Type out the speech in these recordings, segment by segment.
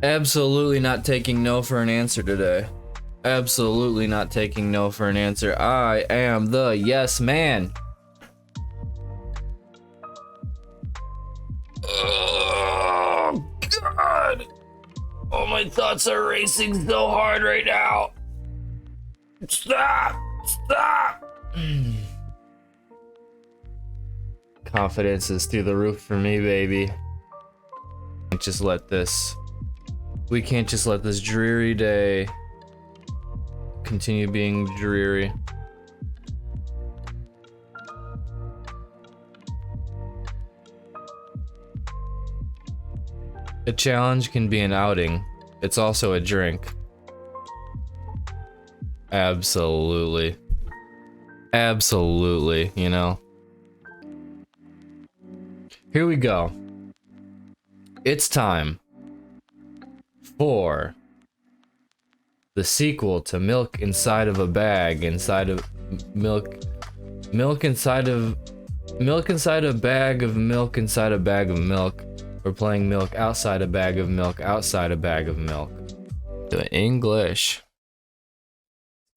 Absolutely not taking no for an answer today. Absolutely not taking no for an answer. I am the yes man. Oh, God. Oh, my thoughts are racing so hard right now. Stop! Stop! Confidence is through the roof for me, baby. Can't just let this. We can't just let this dreary day continue being dreary. A challenge can be an outing. It's also a drink. Absolutely. Absolutely, you know. Here we go. It's time for the sequel to Milk Inside of a Bag, inside of milk inside of milk inside a bag of milk inside a bag of milk. We're playing milk outside a bag of milk outside a bag of milk. The English.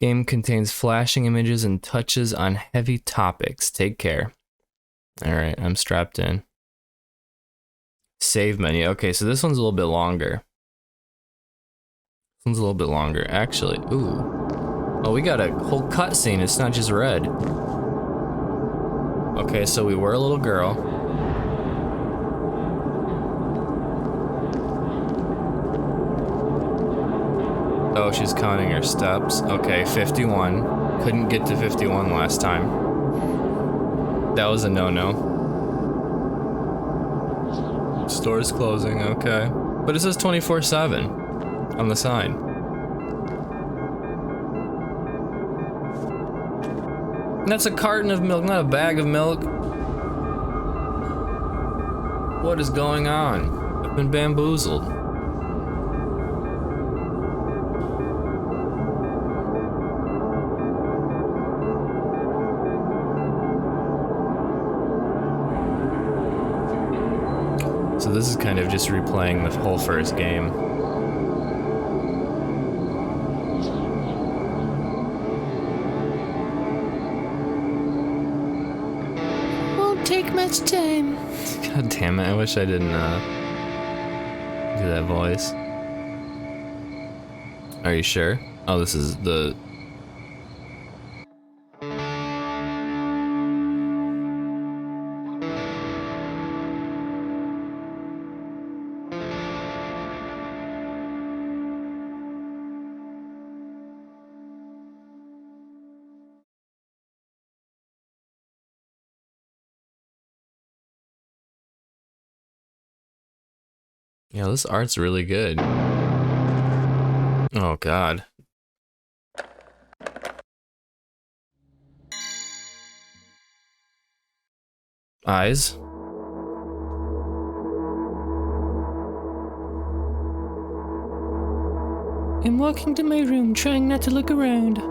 Game contains flashing images and touches on heavy topics. Take care. Alright, I'm strapped in. Save menu. Okay, so this one's a little bit longer. This one's a little bit longer, actually. Ooh. Oh, we got a whole cutscene. It's not just red. Okay, so we were a little girl. Oh, she's counting her steps. Okay, 51. Couldn't get to 51 last time. That was a no-no. Store's closing, okay. But it says 24/7 on the sign. And that's a carton of milk, not a bag of milk. What is going on? I've been bamboozled. So this is kind of just replaying the whole first game. Won't take much time. God damn it, I wish I didn't do that voice. Are you sure? Oh, this is the... Yeah, this art's really good. Oh, God. Eyes? I'm walking to my room, trying not to look around.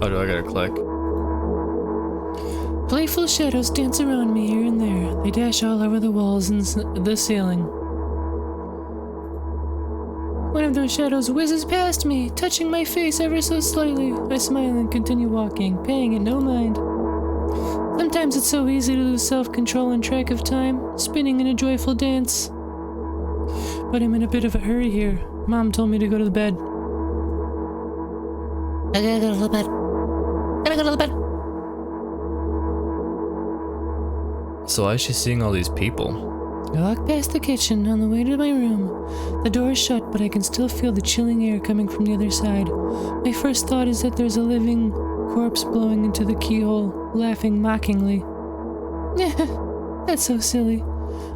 Oh, do I gotta click? Playful shadows dance around me here and there. They dash all over the walls and the ceiling. One of those shadows whizzes past me, touching my face ever so slightly. I smile and continue walking, paying it no mind. Sometimes it's so easy to lose self-control and track of time, spinning in a joyful dance. But I'm in a bit of a hurry here. Mom told me to go to the bed. I gotta go to the bed. Gotta go to the bed. So why is she seeing all these people? I walk past the kitchen on the way to my room. The door is shut, but I can still feel the chilling air coming from the other side. My first thought is that there's a living corpse blowing into the keyhole, laughing mockingly. That's so silly.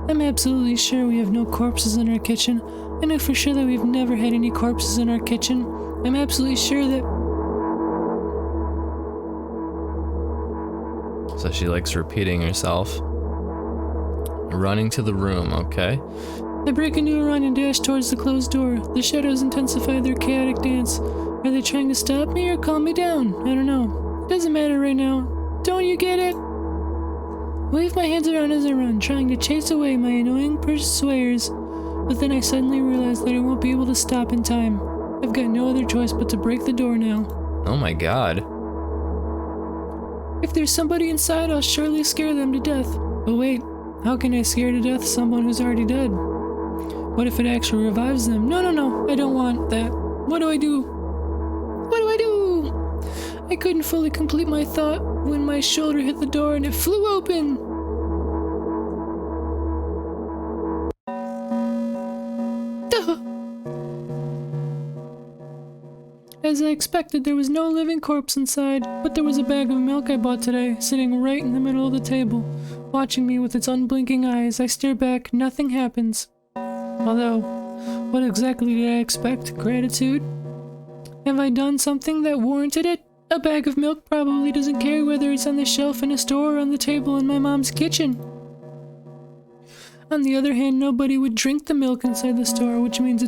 I'm absolutely sure we have no corpses in our kitchen. I know for sure that we've never had any corpses in our kitchen. I'm absolutely sure that... So she likes repeating herself. Running to the room, okay. I break into a run and dash towards the closed door. The shadows intensify their chaotic dance. Are they trying to stop me or calm me down? I don't know. It doesn't matter right now. Don't you get it? I wave my hands around as I run, trying to chase away my annoying pursuers. But then I suddenly realize that I won't be able to stop in time. I've got no other choice but to break the door now. Oh my god. If there's somebody inside, I'll surely scare them to death. But wait, how can I scare to death someone who's already dead? What if it actually revives them? No, I don't want that. What do I do? What do I do? I couldn't fully complete my thought when my shoulder hit the door and it flew open. Duh. As I expected, there was no living corpse inside, but there was a bag of milk I bought today, sitting right in the middle of the table. Watching me with its unblinking eyes, I stare back, nothing happens. Although, what exactly did I expect? Gratitude? Have I done something that warranted it? A bag of milk probably doesn't care whether it's on the shelf in a store or on the table in my mom's kitchen. On the other hand, nobody would drink the milk inside the store, which means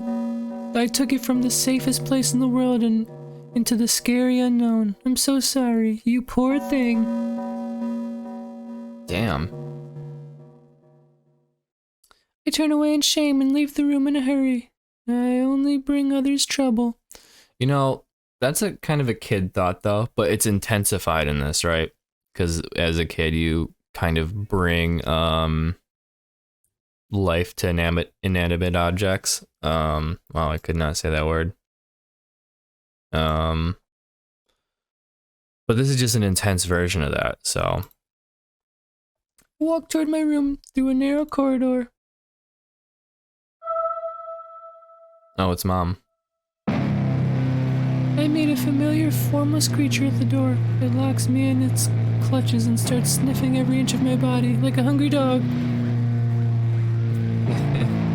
I took it from the safest place in the world and into the scary unknown. I'm so sorry, you poor thing. Damn. I turn away in shame and leave the room in a hurry. I only bring others trouble. You know, that's a kind of a kid thought though, but it's intensified in this, right? Because as a kid, you kind of bring life to inanimate objects. Wow, I could not say that word. But this is just an intense version of that, so. Walk toward my room through a narrow corridor. Oh, it's Mom. I meet a familiar, formless creature at the door. It locks me in its clutches and starts sniffing every inch of my body like a hungry dog.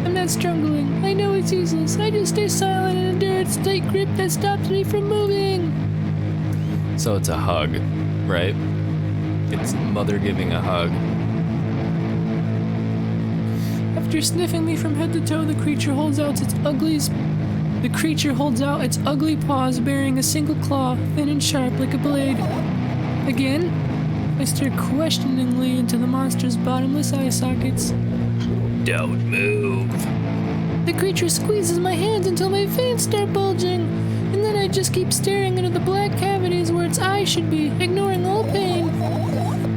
I'm not struggling. I know it's useless. I just stay silent and endure its tight grip that stops me from moving. So it's a hug, right? It's mother giving a hug. After sniffing me from head to toe, the creature holds out its ugly paws bearing a single claw, thin and sharp like a blade. Again, I stare questioningly into the monster's bottomless eye sockets. Don't move. The creature squeezes my hands until my veins start bulging, and then I just keep staring into the black cavities where its eyes should be, ignoring all pain.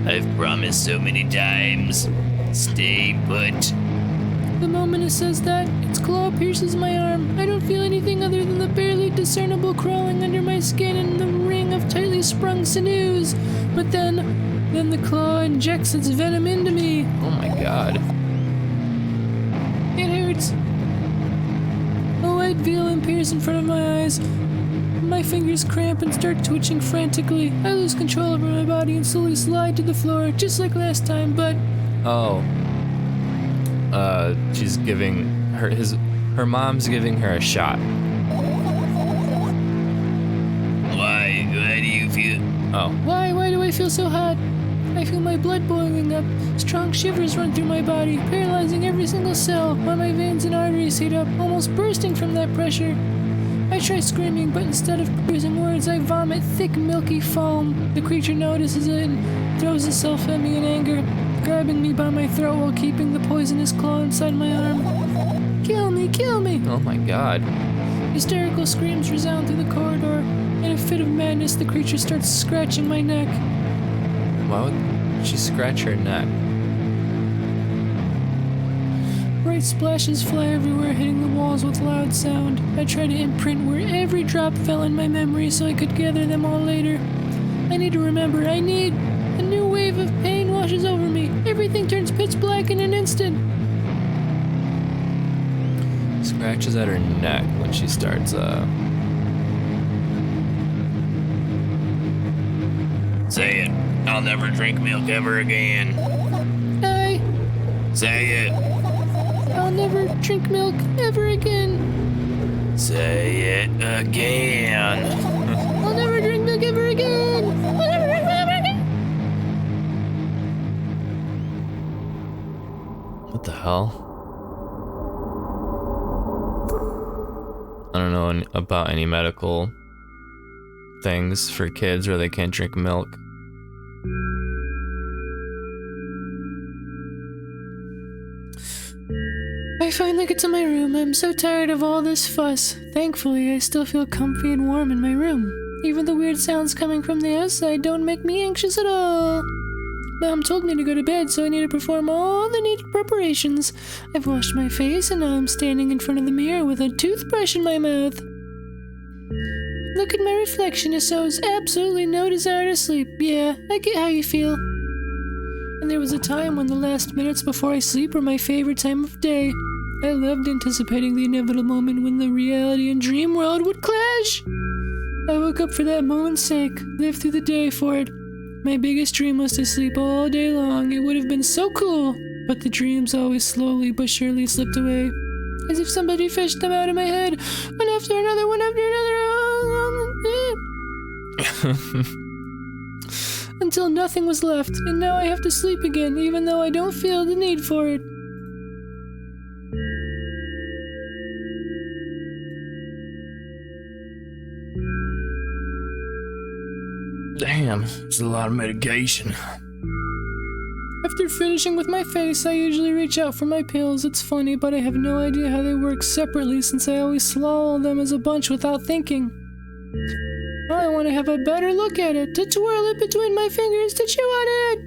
I've promised so many times. Stay put. The moment it says that, its claw pierces my arm. I don't feel anything other than the barely discernible crawling under my skin and the ring of tightly sprung sinews. But then the claw injects its venom into me. Oh my god. It hurts. A white veil appears in front of my eyes. My fingers cramp and start twitching frantically. I lose control over my body and slowly slide to the floor, just like last time, but... Oh. She's giving her mom's giving her a shot. Why do you feel? Oh. Why do I feel so hot? I feel my blood boiling up. Strong shivers run through my body, paralyzing every single cell, while my veins and arteries heat up, almost bursting from that pressure. I try screaming, but instead of producing words, I vomit thick, milky foam. The creature notices it and throws itself at me in anger, grabbing me by my throat while keeping the poisonous claw inside my arm. Kill me, kill me! Oh my god. Hysterical screams resound through the corridor. In a fit of madness, the creature starts scratching my neck. Why would she scratch her neck? Bright splashes fly everywhere, hitting the walls with loud sound. I try to imprint where every drop fell in my memory so I could gather them all later. I need to remember. A new wave of pain washes over me. Everything turns pitch black in an instant. Scratches at her neck when she starts, Say it. I'll never drink milk ever again. Say it. I'll never drink milk ever again. Say it again. I'll never drink milk ever again. I'll never drink milk ever again. What the hell? I don't know about any medical things for kids where they can't drink milk. I finally get to my room. I'm so tired of all this fuss. Thankfully, I still feel comfy and warm in my room. Even the weird sounds coming from the outside don't make me anxious at all. Mom told me to go to bed, so I need to perform all the needed preparations. I've washed my face, and now I'm standing in front of the mirror with a toothbrush in my mouth. Look at my reflection. It shows absolutely no desire to sleep. Yeah, I get how you feel. And there was a time when the last minutes before I sleep were my favorite time of day. I loved anticipating the inevitable moment when the reality and dream world would clash. I woke up for that moment's sake, lived through the day for it. My biggest dream was to sleep all day long. It would have been so cool. But the dreams always slowly but surely slipped away, as if somebody fished them out of my head, one after another, one after another. Until nothing was left, and now I have to sleep again, even though I don't feel the need for it. Damn, it's a lot of medication. After finishing with my face, I usually reach out for my pills. It's funny, but I have no idea how they work separately since I always swallow them as a bunch without thinking. I want to have a better look at it, to twirl it between my fingers, to chew on it.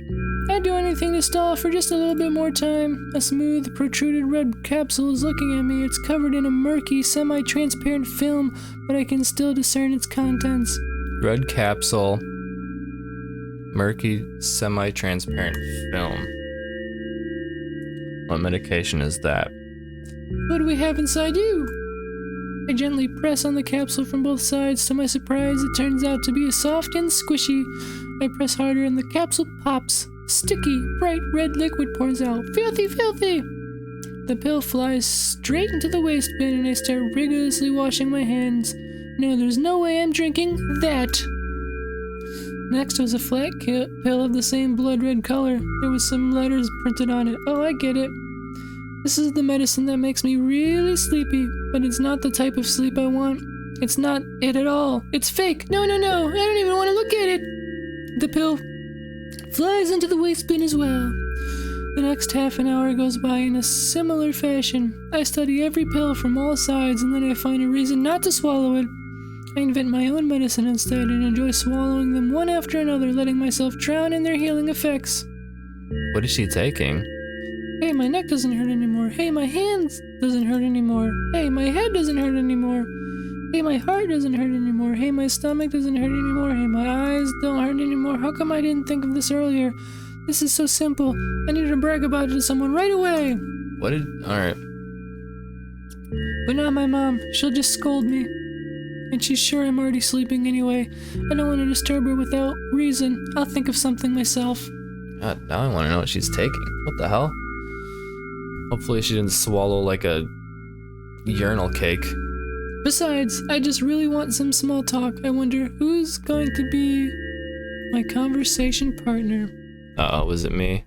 I'd do anything to stall for just a little bit more time. A smooth, protruded red capsule is looking at me. It's covered in a murky, semi-transparent film, but I can still discern its contents. Red capsule, murky, semi-transparent film. What medication is that? What do we have inside you? I gently press on the capsule from both sides. To my surprise, it turns out to be soft and squishy. I press harder and the capsule pops. Sticky, bright red liquid pours out. Filthy, filthy! The pill flies straight into the waste bin and I start rigorously washing my hands. No, there's no way I'm drinking that. Next was a flat pill of the same blood red color. There was some letters printed on it. Oh, I get it. This is the medicine that makes me really sleepy, but it's not the type of sleep I want. It's not it at all. It's fake. No, no, no. I don't even want to look at it. The pill flies into the waste bin as well. The next half an hour goes by in a similar fashion. I study every pill from all sides and then I find a reason not to swallow it. I invent my own medicine instead and enjoy swallowing them one after another, letting myself drown in their healing effects. What is she taking? Hey, my neck doesn't hurt anymore. Hey, my hands doesn't hurt anymore. Hey, my head doesn't hurt anymore. Hey, my heart doesn't hurt anymore. Hey, my stomach doesn't hurt anymore. Hey, my eyes don't hurt anymore. How come I didn't think of this earlier? This is so simple. I need to brag about it to someone right away. Alright. But not my mom. She'll just scold me. And she's sure I'm already sleeping anyway. I don't want to disturb her without reason. I'll think of something myself. God, now I want to know what she's taking. What the hell? Hopefully she didn't swallow like a urinal cake. Besides, I just really want some small talk. I wonder who's going to be my conversation partner. Uh-oh, was it me?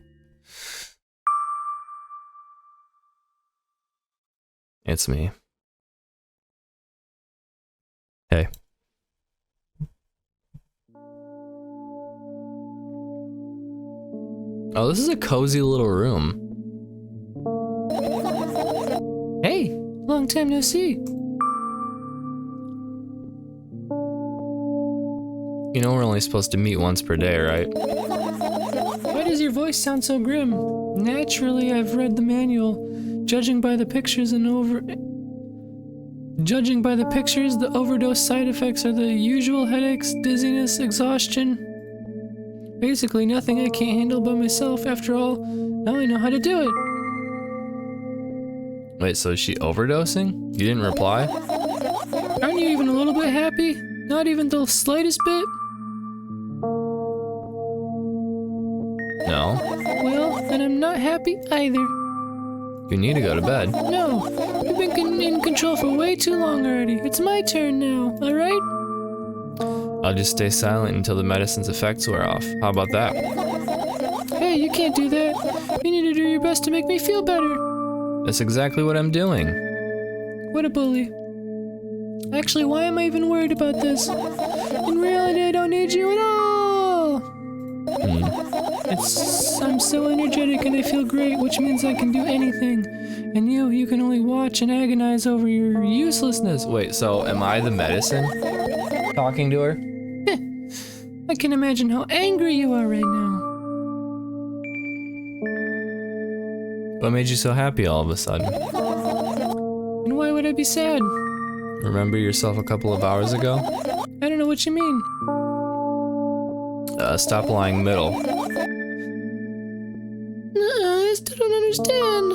It's me. Hey. Oh, this is a cozy little room. Hey, long time no see. You know we're only supposed to meet once per day, right? Why does your voice sound so grim? Naturally, I've read the manual. Judging by the pictures, the overdose side effects are the usual headaches, dizziness, exhaustion. Basically nothing I can't handle by myself. After all, now I know how to do it. Wait, so is she overdosing? You didn't reply? Aren't you even a little bit happy? Not even the slightest bit? No. Well, then I'm not happy either. You need to go to bed. No, you've been in control for way too long already. It's my turn now, alright? I'll just stay silent until the medicine's effects wear off. How about that? Hey, you can't do that. You need to do your best to make me feel better. That's exactly what I'm doing. What a bully. Actually, why am I even worried about this? In reality, I don't need you at all! I'm so energetic and I feel great, which means I can do anything. And you can only watch and agonize over your uselessness. Wait, so am I the medicine? Talking to her? I can imagine how angry you are right now. What made you so happy all of a sudden? And why would I be sad? Remember yourself a couple of hours ago? I don't know what you mean. Stop lying middle. I still don't understand.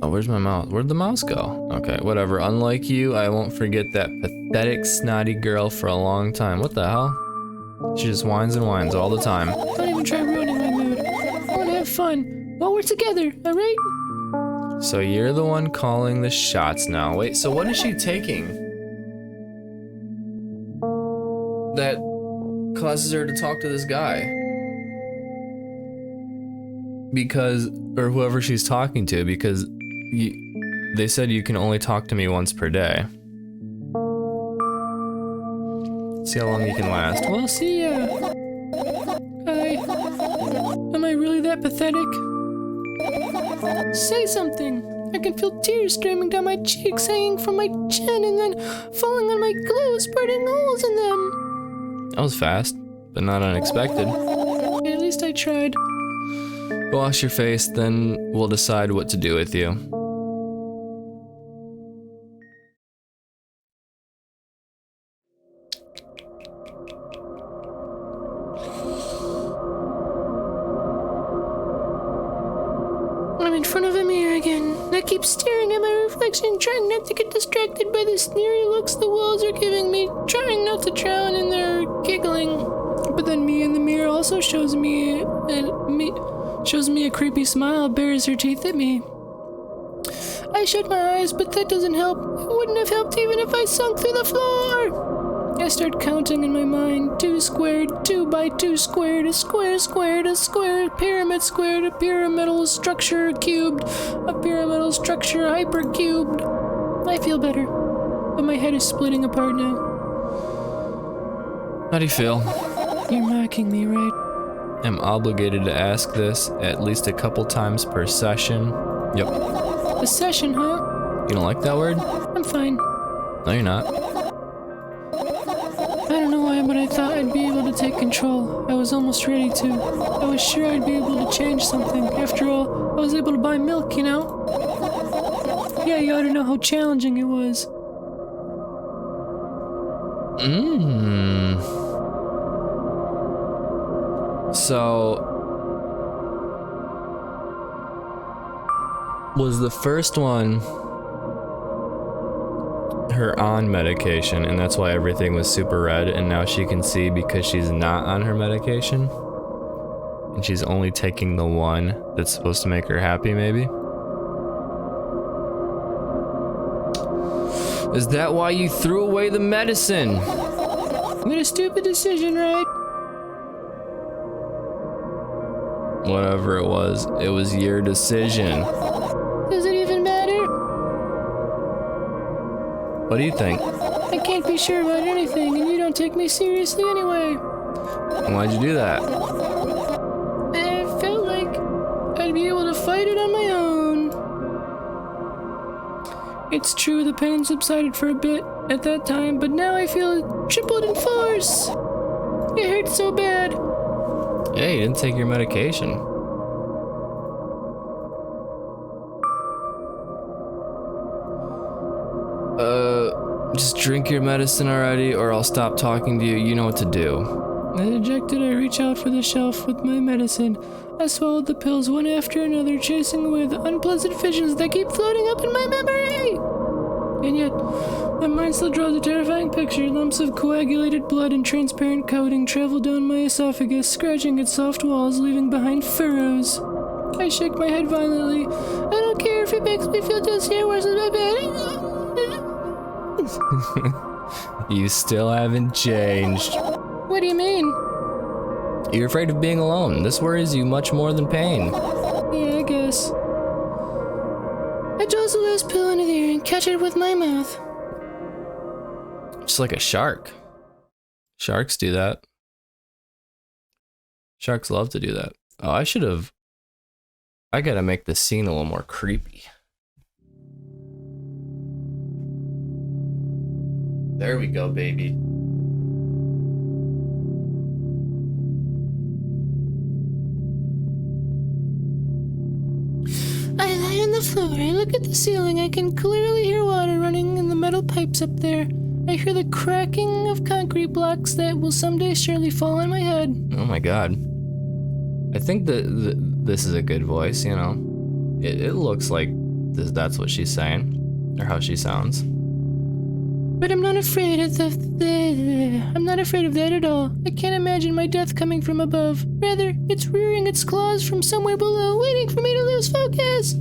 Oh, where's my mouse? Where'd the mouse go? Okay, whatever. Unlike you, I won't forget that pathetic, snotty girl for a long time. What the hell? She just whines and whines all the time. Don't even try ruining my mood. I want to have fun while we're together, alright? So you're the one calling the shots now. Wait, so what is she taking? That causes her to talk to this guy. Because, or whoever she's talking to, because they said you can only talk to me once per day. See how long you can last. Well, see ya. Am I really that pathetic? Say something. I can feel tears streaming down my cheeks, hanging from my chin, and then falling on my clothes, burning holes in them. That was fast, but not unexpected. At least I tried. Go wash your face, then we'll decide what to do with you. I'm in front of a mirror again. I keep staring at my reflection, trying not to get distracted by the sneery looks the walls are giving me, trying not to drown in their giggling. But then me in the mirror also shows me a creepy smile, bares her teeth at me. I shut my eyes, but that doesn't help. It wouldn't have helped even if I sunk through the floor. I start counting in my mind. 2 squared, 2 by 2 squared, a square squared, a square, pyramid squared, a pyramidal structure cubed, a pyramidal structure hypercubed. I feel better, but my head is splitting apart now. How do you feel? You're mocking me, right? I'm obligated to ask this at least a couple times per session. Yep. A session, huh? You don't like that word? I'm fine. No, you're not. I don't know why, but I thought I'd be able to take control. I was almost ready to. I was sure I'd be able to change something. After all, I was able to buy milk, you know? Yeah, you ought to know how challenging it was. So, was the first one her on medication, and that's why everything was super red, and now she can see because she's not on her medication? And she's only taking the one that's supposed to make her happy, maybe? Is that why you threw away the medicine? I made a stupid decision, right? Whatever it was your decision. Does it even matter? What do you think? I can't be sure about anything, and you don't take me seriously anyway. Why'd you do that? I felt like I'd be able to fight it on my own. It's true, the pain subsided for a bit at that time, but now I feel it tripled in force. It hurts so bad. Hey, you didn't take your medication. Just drink your medicine already, or I'll stop talking to you. You know what to do. Dejected, I reach out for the shelf with my medicine. I swallowed the pills one after another, chasing away the unpleasant visions that keep floating up in my memory. And yet, my mind still draws a terrifying picture. Lumps of coagulated blood and transparent coating travel down my esophagus, scratching at soft walls, leaving behind furrows. I shake my head violently. I don't care if it makes me feel just here worse than my bed. You still haven't changed. What do you mean? You're afraid of being alone. This worries you much more than pain. Yeah, I guess. I toss the last pill into the air and catch it with my mouth. Just like a shark. Sharks do that. Sharks love to do that. Oh, I gotta make this scene a little more creepy. There we go, baby. I lie on the floor, I look at the ceiling, I can clearly hear water running in the metal pipes up there. I hear the cracking of concrete blocks that will someday surely fall on my head. Oh my god. I think this is a good voice, you know. It looks like that's what she's saying, or how she sounds. But I'm not afraid of I'm not afraid of that at all. I can't imagine my death coming from above. Rather, it's rearing its claws from somewhere below, waiting for me to lose focus.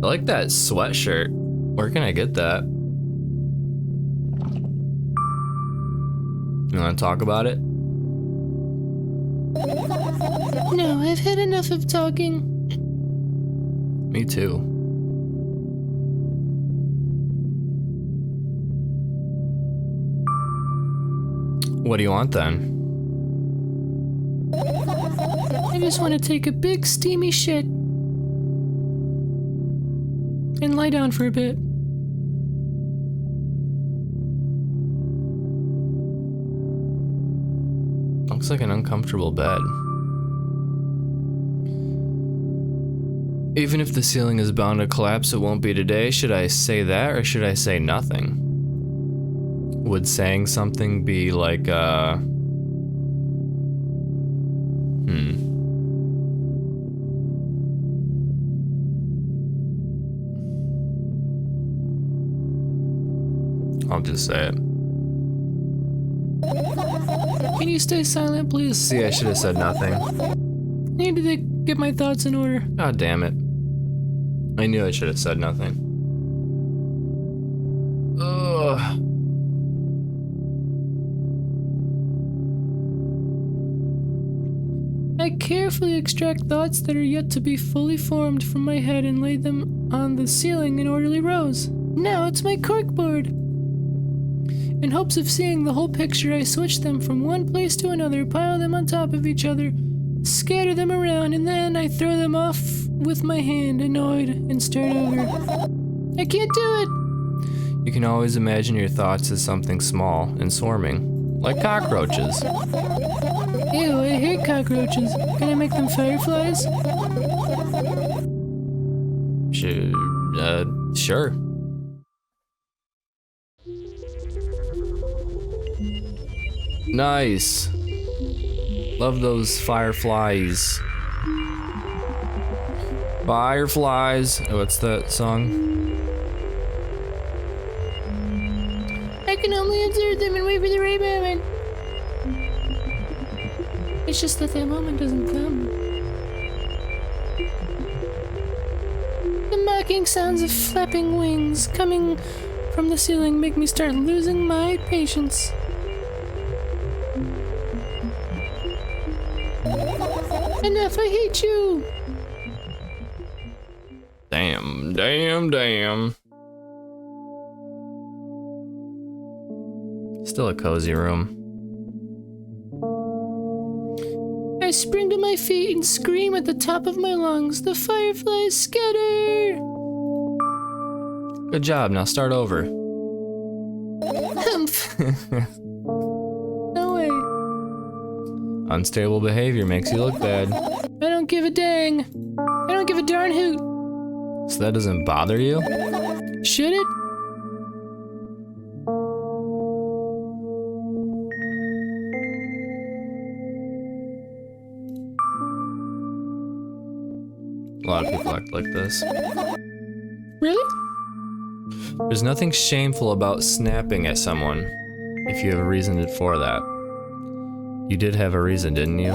I like that sweatshirt. Where can I get that? You want to talk about it? No, I've had enough of talking. Me too. What do you want then? I just want to take a big steamy shit and lie down for a bit. Looks like an uncomfortable bed. Even if the ceiling is bound to collapse, it won't be today. Should I say that or should I say nothing? Would saying something be like, I'll just say it. Can you stay silent, please? See, I should have said nothing. I need to get my thoughts in order. God damn it. I knew I should have said nothing. Ugh. I carefully extract thoughts that are yet to be fully formed from my head and lay them on the ceiling in orderly rows. Now it's my corkboard. In hopes of seeing the whole picture, I switch them from one place to another, pile them on top of each other, scatter them around, and then I throw them off with my hand, annoyed, and start over. I can't do it! You can always imagine your thoughts as something small and swarming, like cockroaches. Ew, I hate cockroaches. Can I make them fireflies? Sure. Nice. Love those fireflies. Fireflies. Oh, what's that song? I can only observe them and wait for the right moment. It's just that moment doesn't come. The mocking sounds of flapping wings coming from the ceiling make me start losing my patience. Enough, I hate you! Damn, damn, damn. Still a cozy room. I spring to my feet and scream at the top of my lungs. The fireflies scatter! Good job, now start over. Humph! No way. Unstable behavior makes you look bad. I don't give a dang. I don't give a darn hoot. So that doesn't bother you? Should it? A lot of people act like this. Really? There's nothing shameful about snapping at someone if you have a reason for that. You did have a reason, didn't you?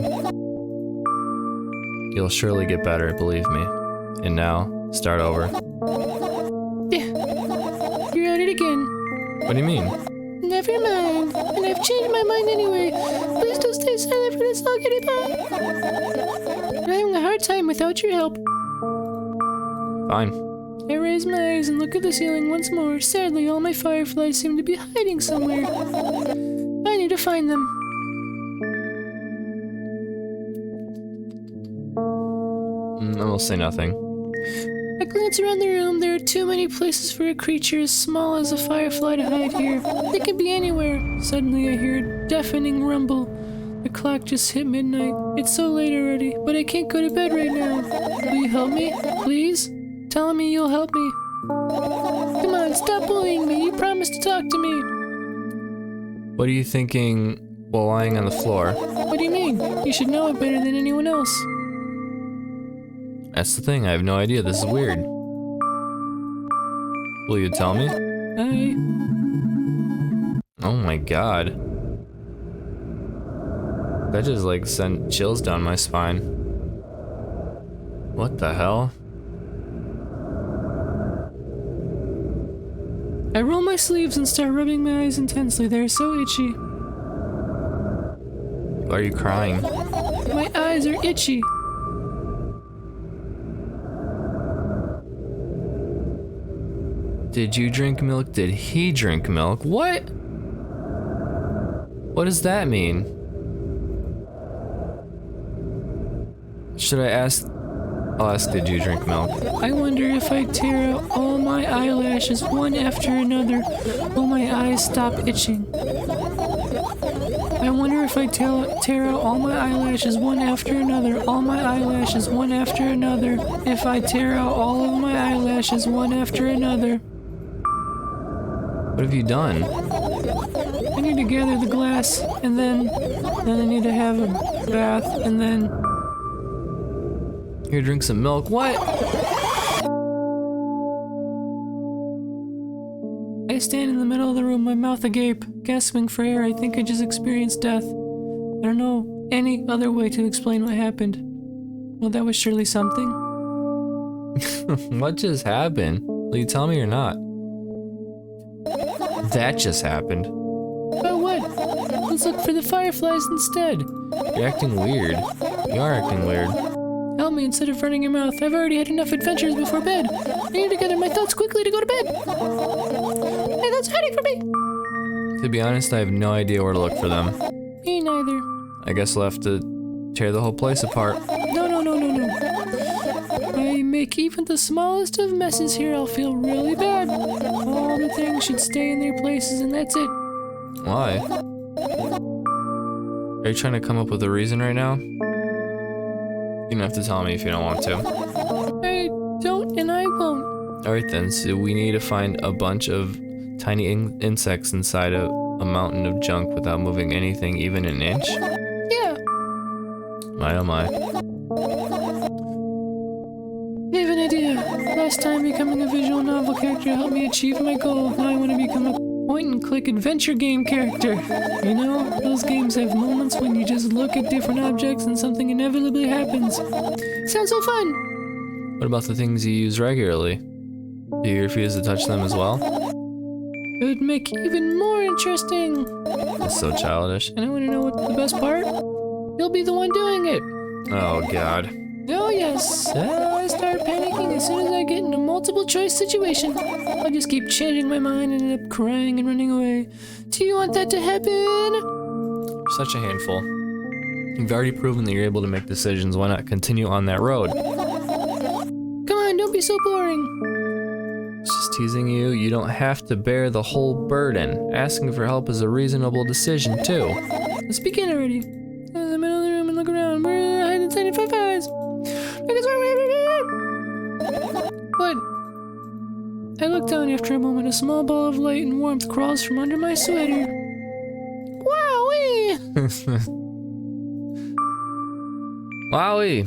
You'll surely get better, believe me. And now, start over. Yeah. You're at it again. What do you mean? Never mind. And I've changed my mind anyway. Please don't stay silent for this. I'll get it back. I'm having a hard time without your help. Fine. I raise my eyes and look at the ceiling once more. Sadly, all my fireflies seem to be hiding somewhere. I need to find them. I will say nothing. I glance around the room. There are too many places for a creature as small as a firefly to hide here. They could be anywhere. Suddenly I hear a deafening rumble. The clock just hit midnight. It's so late already, but I can't go to bed right now. Will you help me? Please? Tell me you'll help me. Come on, stop bullying me. You promised to talk to me. What are you thinking while lying on the floor? What do you mean? You should know it better than anyone else. That's the thing, I have no idea. This is weird. Will you tell me? Oh my god. That just like sent chills down my spine. What the hell? I roll my sleeves and start rubbing my eyes intensely. They're so itchy. Why are you crying? My eyes are itchy. Did you drink milk? Did he drink milk? What? What does that mean? Should I ask? I'll ask, did you drink milk? I wonder if I tear out all my eyelashes one after another, will my eyes stop itching? I wonder if I tear out all my eyelashes one after another, all my eyelashes one after another, if I tear out all of my eyelashes one after another. What have you done? I need to gather the glass, and then I need to have a bath, and then... Here, drink some milk. What? I stand in the middle of the room, my mouth agape, gasping for air. I think I just experienced death. I don't know any other way to explain what happened. Well, that was surely something. What just happened? Will you tell me or not? That just happened. Oh, what? Let's look for the fireflies instead. You're acting weird. You are acting weird. Help me instead of running your mouth. I've already had enough adventures before bed. I need to gather my thoughts quickly to go to bed. My thoughts hiding from me. To be honest, I have no idea where to look for them. Me neither. I guess I'll have to tear the whole place apart. No. I make even the smallest of messes here, I'll feel really bad. All the things should stay in their places and that's it. Why? Are you trying to come up with a reason right now? You don't have to tell me if you don't want to. I don't and I won't. Alright then, so we need to find a bunch of tiny insects inside a mountain of junk without moving anything even an inch? Yeah. My oh my. I have an idea. Last time becoming a visual novel character helped me achieve my goal. Now I want to become a point-and-click adventure game character. You know, those games have moments when you just look at different objects and something inevitably happens. Sounds so fun! What about the things you use regularly? Do you refuse to touch them as well? It would make even more interesting. That's so childish. And I want to know what the best part? You'll be the one doing it. Oh god. Oh yes, I start panicking as soon as I get in a multiple choice situation. I just keep changing my mind and end up crying and running away. Do you want that to happen? You're such a handful. You've already proven that you're able to make decisions. Why not continue on that road? Come on, don't be so boring. It's just teasing you. You don't have to bear the whole burden. Asking for help is a reasonable decision too. Let's begin already. I'm in the middle of the room and look around. Where are the hiding tiny fireflies? What? I look down after a moment. A small ball of light and warmth crawls from under my sweater. Wowee! Wowie!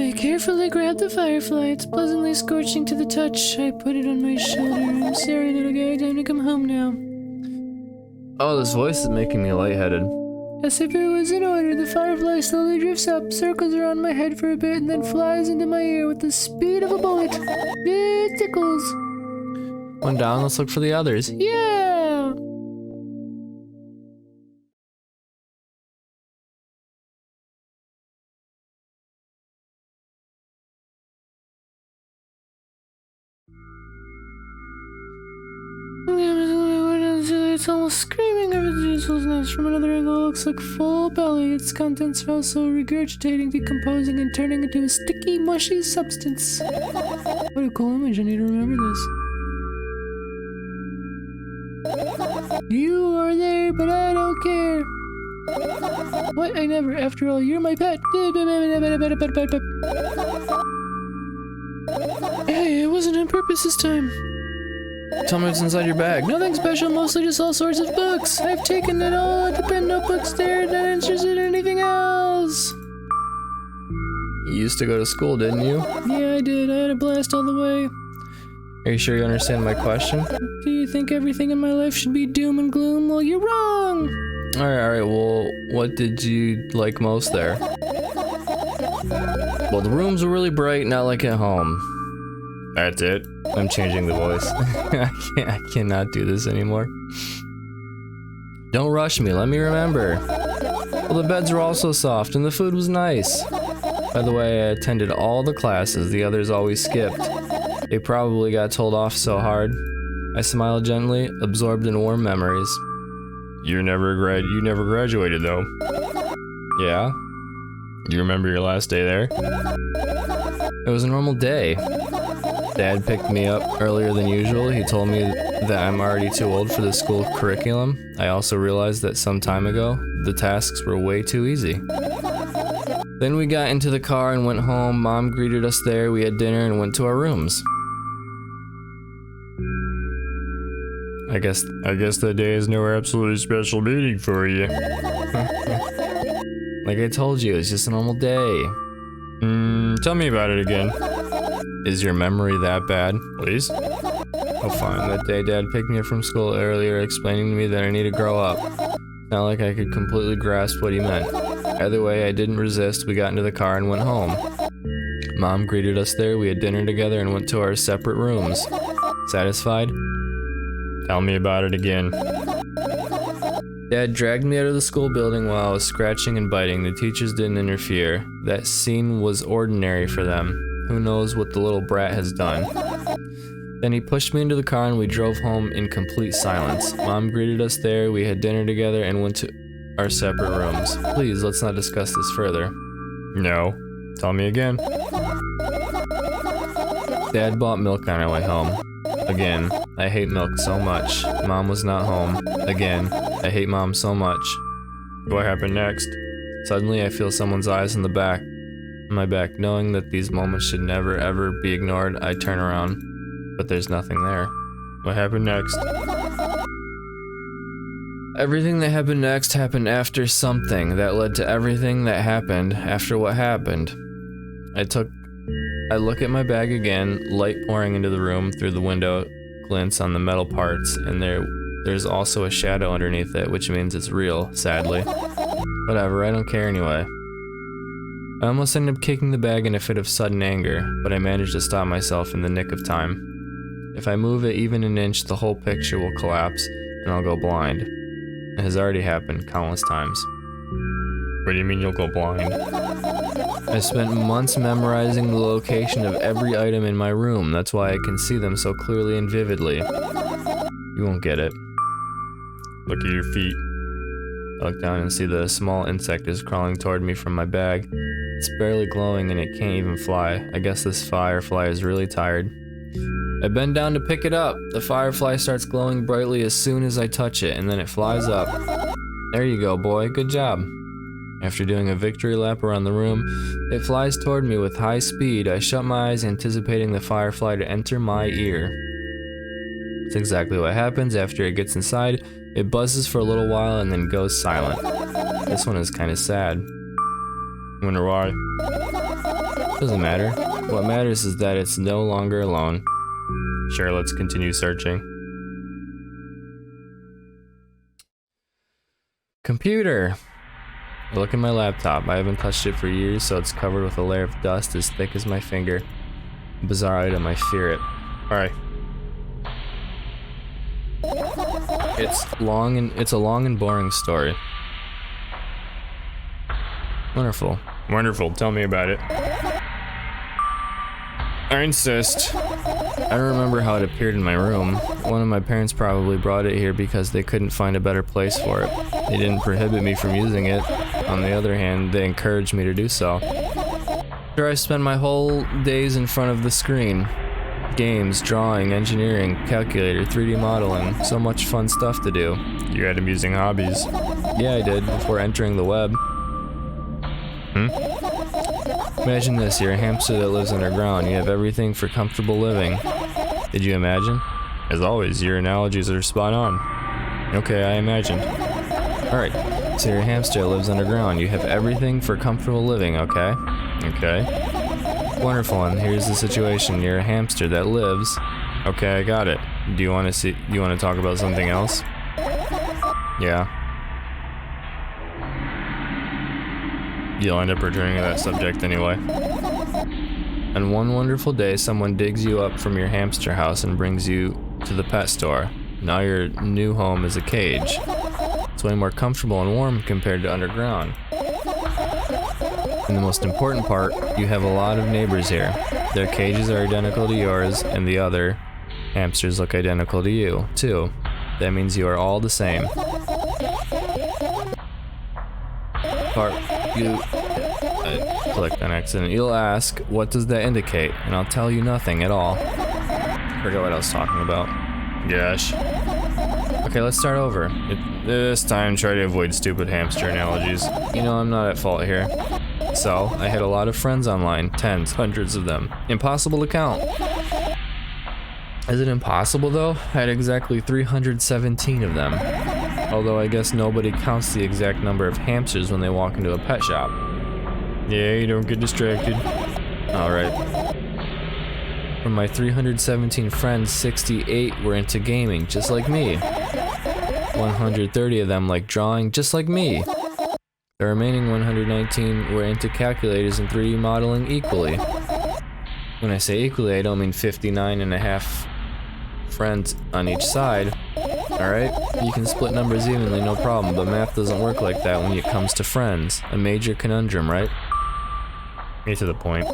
I carefully grab the firefly. It's pleasantly scorching to the touch. I put it on my shoulder. I'm sorry, little guy. Time to come home now. Oh, this voice is making me lightheaded. As if it was in order, the firefly slowly drifts up, circles around my head for a bit, and then flies into my ear with the speed of a bullet. It tickles. One down, let's look for the others. Yeah! It's almost screaming. Everything's from another angle. It looks like full belly. Its contents are also regurgitating, decomposing, and turning into a sticky, mushy substance. What a cool image. I need to remember this. You are there, but I don't care. What? I never. After all, you're my pet. Hey, it wasn't on purpose this time. Tell me what's inside your bag. Nothing special, mostly just all sorts of books. I've taken it all, the pen, notebooks there, not interested in anything else. You used to go to school, didn't you? Yeah, I did. I had a blast all the way. Are you sure you understand my question? Do you think everything in my life should be doom and gloom? Well, you're wrong. Alright, well, what did you like most there? Well, the rooms were really bright, not like at home. That's it. I'm changing the voice. I cannot do this anymore. Don't rush me, let me remember. Well, the beds were also soft and the food was nice. By the way, I attended all the classes the others always skipped. They probably got told off so hard. I smiled gently, absorbed in warm memories. You never graduated though. Yeah? You remember your last day there? It was a normal day. Dad picked me up earlier than usual. He told me that I'm already too old for the school curriculum. I also realized that some time ago, the tasks were way too easy. Then we got into the car and went home. Mom greeted us there. We had dinner and went to our rooms. I guess that day is no absolutely special meaning for you. Like I told you, it's just a normal day. Tell me about it again. Is your memory that bad? Please? Oh fine, that day Dad picked me up from school earlier, explaining to me that I need to grow up. Not like I could completely grasp what he meant. Either way, I didn't resist. We got into the car and went home. Mom greeted us there, we had dinner together and went to our separate rooms. Satisfied? Tell me about it again. Dad dragged me out of the school building while I was scratching and biting. The teachers didn't interfere. That scene was ordinary for them. Who knows what the little brat has done. Then he pushed me into the car and we drove home in complete silence. Mom greeted us there, we had dinner together and went to our separate rooms. Please, let's not discuss this further. No. Tell me again. Dad bought milk on our way home. Again, I hate milk so much. Mom was not home. Again, I hate Mom so much. What happened next? Suddenly I feel someone's eyes on my back. Knowing that these moments should never ever be ignored, I turn around. But there's nothing there. What happened next? Everything that happened next happened after something that led to everything that happened after what happened. I look at my bag again, light pouring into the room through the window, glints on the metal parts, and there's also a shadow underneath it, which means it's real, sadly. Whatever, I don't care anyway. I almost ended up kicking the bag in a fit of sudden anger, but I managed to stop myself in the nick of time. If I move it even an inch, the whole picture will collapse, and I'll go blind. It has already happened countless times. What do you mean you'll go blind? I spent months memorizing the location of every item in my room. That's why I can see them so clearly and vividly. You won't get it. Look at your feet. I look down and see that a small insect is crawling toward me from my bag. It's barely glowing and it can't even fly. I guess this firefly is really tired. I bend down to pick it up. The firefly starts glowing brightly as soon as I touch it, and then it flies up. There you go, boy. Good job. After doing a victory lap around the room, it flies toward me with high speed. I shut my eyes, anticipating the firefly to enter my ear. That's exactly what happens. After it gets inside, it buzzes for a little while and then goes silent. This one is kind of sad. Wonder why? Doesn't matter. What matters is that it's no longer alone. Sure, let's continue searching. Computer! I look at my laptop. I haven't touched it for years, so it's covered with a layer of dust as thick as my finger. A bizarre item, I fear it. Alright. It's a long and boring story. Wonderful. Wonderful. Tell me about it. I insist. I don't remember how it appeared in my room. One of my parents probably brought it here because they couldn't find a better place for it. They didn't prohibit me from using it. On the other hand, they encouraged me to do so. Sure, I spent my whole days in front of the screen. Games, drawing, engineering, calculator, 3D modeling. So much fun stuff to do. You had amusing hobbies. Yeah, I did, before entering the web. Imagine this, you're a hamster that lives underground. You have everything for comfortable living. Did you imagine? As always, your analogies are spot on. Okay, I imagined. Alright, so you're a hamster that lives underground. You have everything for comfortable living, okay? Okay. Wonderful, and here's the situation. You're a hamster that lives... Okay, I got it. Do you want to talk about something else? Yeah. You'll end up returning to that subject anyway. And one wonderful day, someone digs you up from your hamster house and brings you to the pet store. Now your new home is a cage. It's way more comfortable and warm compared to underground. And the most important part, you have a lot of neighbors here. Their cages are identical to yours, and the other hamsters look identical to you, too. That means you are all the same. I clicked on accident. You'll ask, what does that indicate? And I'll tell you nothing at all. Forgot what I was talking about. Gosh. Okay, let's start over. This time, try to avoid stupid hamster analogies. You know, I'm not at fault here. So, I had a lot of friends online. Tens, hundreds of them. Impossible to count. Is it impossible, though? I had exactly 317 of them. Although I guess nobody counts the exact number of hamsters when they walk into a pet shop. Yeah, you don't get distracted. Alright. From my 317 friends, 68 were into gaming, just like me. 130 of them like drawing, just like me. The remaining 119 were into calculators and 3D modeling equally. When I say equally, I don't mean 59 and a half friends on each side. Alright? You can split numbers evenly, no problem, but math doesn't work like that when it comes to friends. A major conundrum, right? Get to the point.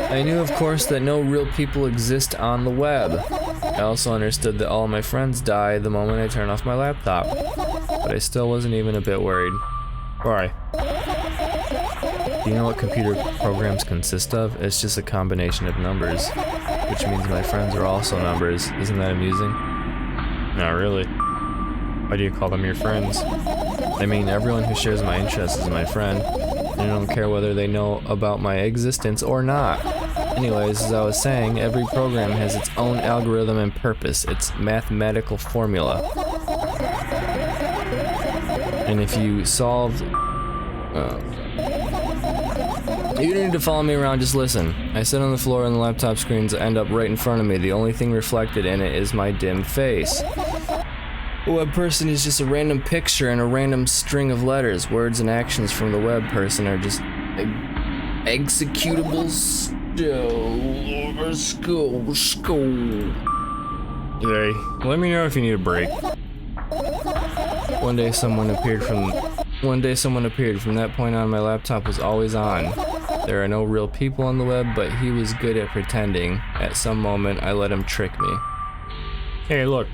I knew, of course, that no real people exist on the web. I also understood that all my friends die the moment I turn off my laptop. But I still wasn't even a bit worried. Why? Do you know what computer programs consist of? It's just a combination of numbers. Which means my friends are also numbers. Isn't that amusing? Not really. Why do you call them your friends? I mean, everyone who shares my interests is my friend. And I don't care whether they know about my existence or not. Anyways, as I was saying, every program has its own algorithm and purpose, its mathematical formula. And if you solve... you don't need to follow me around, just listen. I sit on the floor and the laptop screens end up right in front of me. The only thing reflected in it is my dimmed face. A web person is just a random picture and a random string of letters. Words and actions from the web person are just executables. Hey, let me know if you need a break. One day someone appeared. From that point on, my laptop was always on. There are no real people on the web, but he was good at pretending. At some moment, I let him trick me. Hey, look.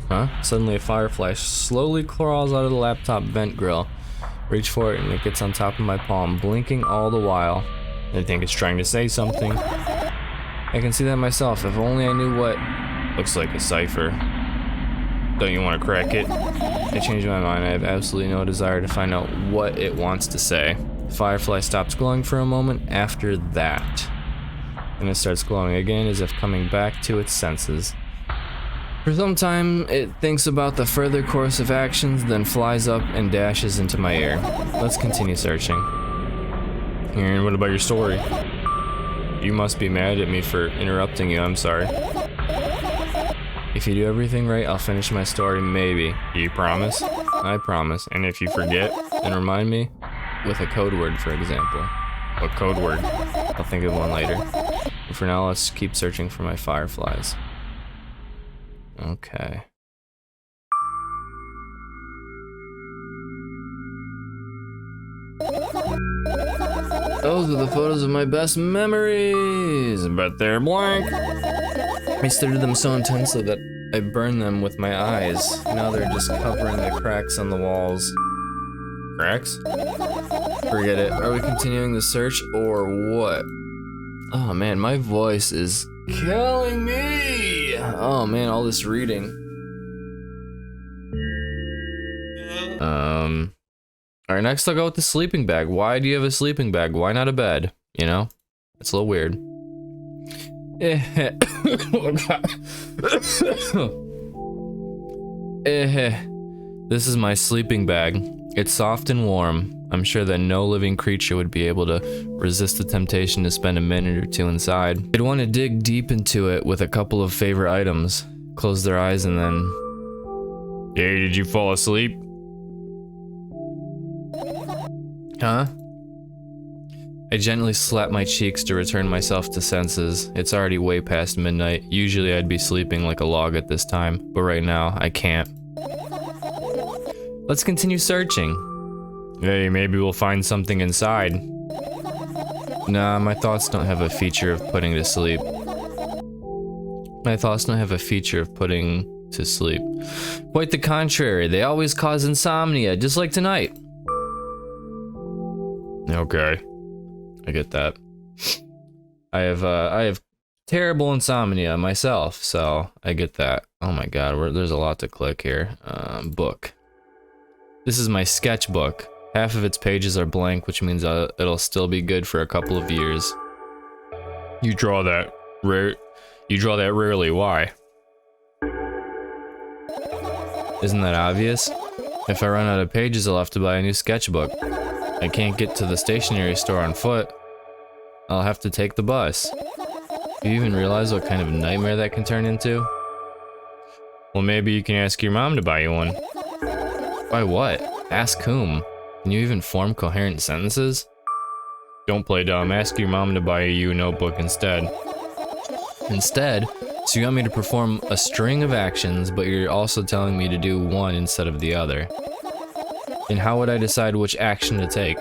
Huh? Suddenly a firefly slowly crawls out of the laptop vent grill. Reach for it and it gets on top of my palm, blinking all the while. I think it's trying to say something. I can see that myself, if only I knew what. Looks like a cipher. Don't you want to crack it? I changed my mind. I have absolutely no desire to find out what it wants to say. The firefly stops glowing for a moment after that. Then it starts glowing again as if coming back to its senses. For some time, it thinks about the further course of actions, then flies up and dashes into my ear. Let's continue searching. And what about your story? You must be mad at me for interrupting you, I'm sorry. If you do everything right, I'll finish my story, maybe. You promise? I promise. And if you forget? Then remind me with a code word, for example. What code word? I'll think of one later. But for now, let's keep searching for my fireflies. Okay. Those are the photos of my best memories, but they're blank. I stared at them so intensely that I burned them with my eyes. Now they're just covering the cracks on the walls. Cracks? Forget it. Are we continuing the search or what? Oh man, my voice is killing me. Oh man, all this reading. Alright, next I'll go with the sleeping bag. Why do you have a sleeping bag? Why not a bed? You know? It's a little weird. This is my sleeping bag. It's soft and warm. I'm sure that no living creature would be able to resist the temptation to spend a minute or two inside. They'd want to dig deep into it with a couple of favorite items, close their eyes, and then... Hey, did you fall asleep? Huh? I gently slap my cheeks to return myself to senses. It's already way past midnight. Usually I'd be sleeping like a log at this time, but right now I can't. Let's continue searching. Hey, maybe we'll find something inside. Nah, my thoughts don't have a feature of putting to sleep. My thoughts don't have a feature of putting to sleep. Quite the contrary, they always cause insomnia, just like tonight. Okay, I get that. I have terrible insomnia myself, so I get that. Oh my god, there's a lot to click here. Book. This is my sketchbook. Half of its pages are blank, which means it'll still be good for a couple of years. You draw that rarely. Why? Isn't that obvious? If I run out of pages, I'll have to buy a new sketchbook. I can't get to the stationery store on foot. I'll have to take the bus. Do you even realize what kind of nightmare that can turn into? Well, maybe you can ask your mom to buy you one. Buy what? Ask whom? Can you even form coherent sentences? Don't play dumb. Ask your mom to buy you a notebook instead. Instead? So you want me to perform a string of actions, but you're also telling me to do one instead of the other. And how would I decide which action to take?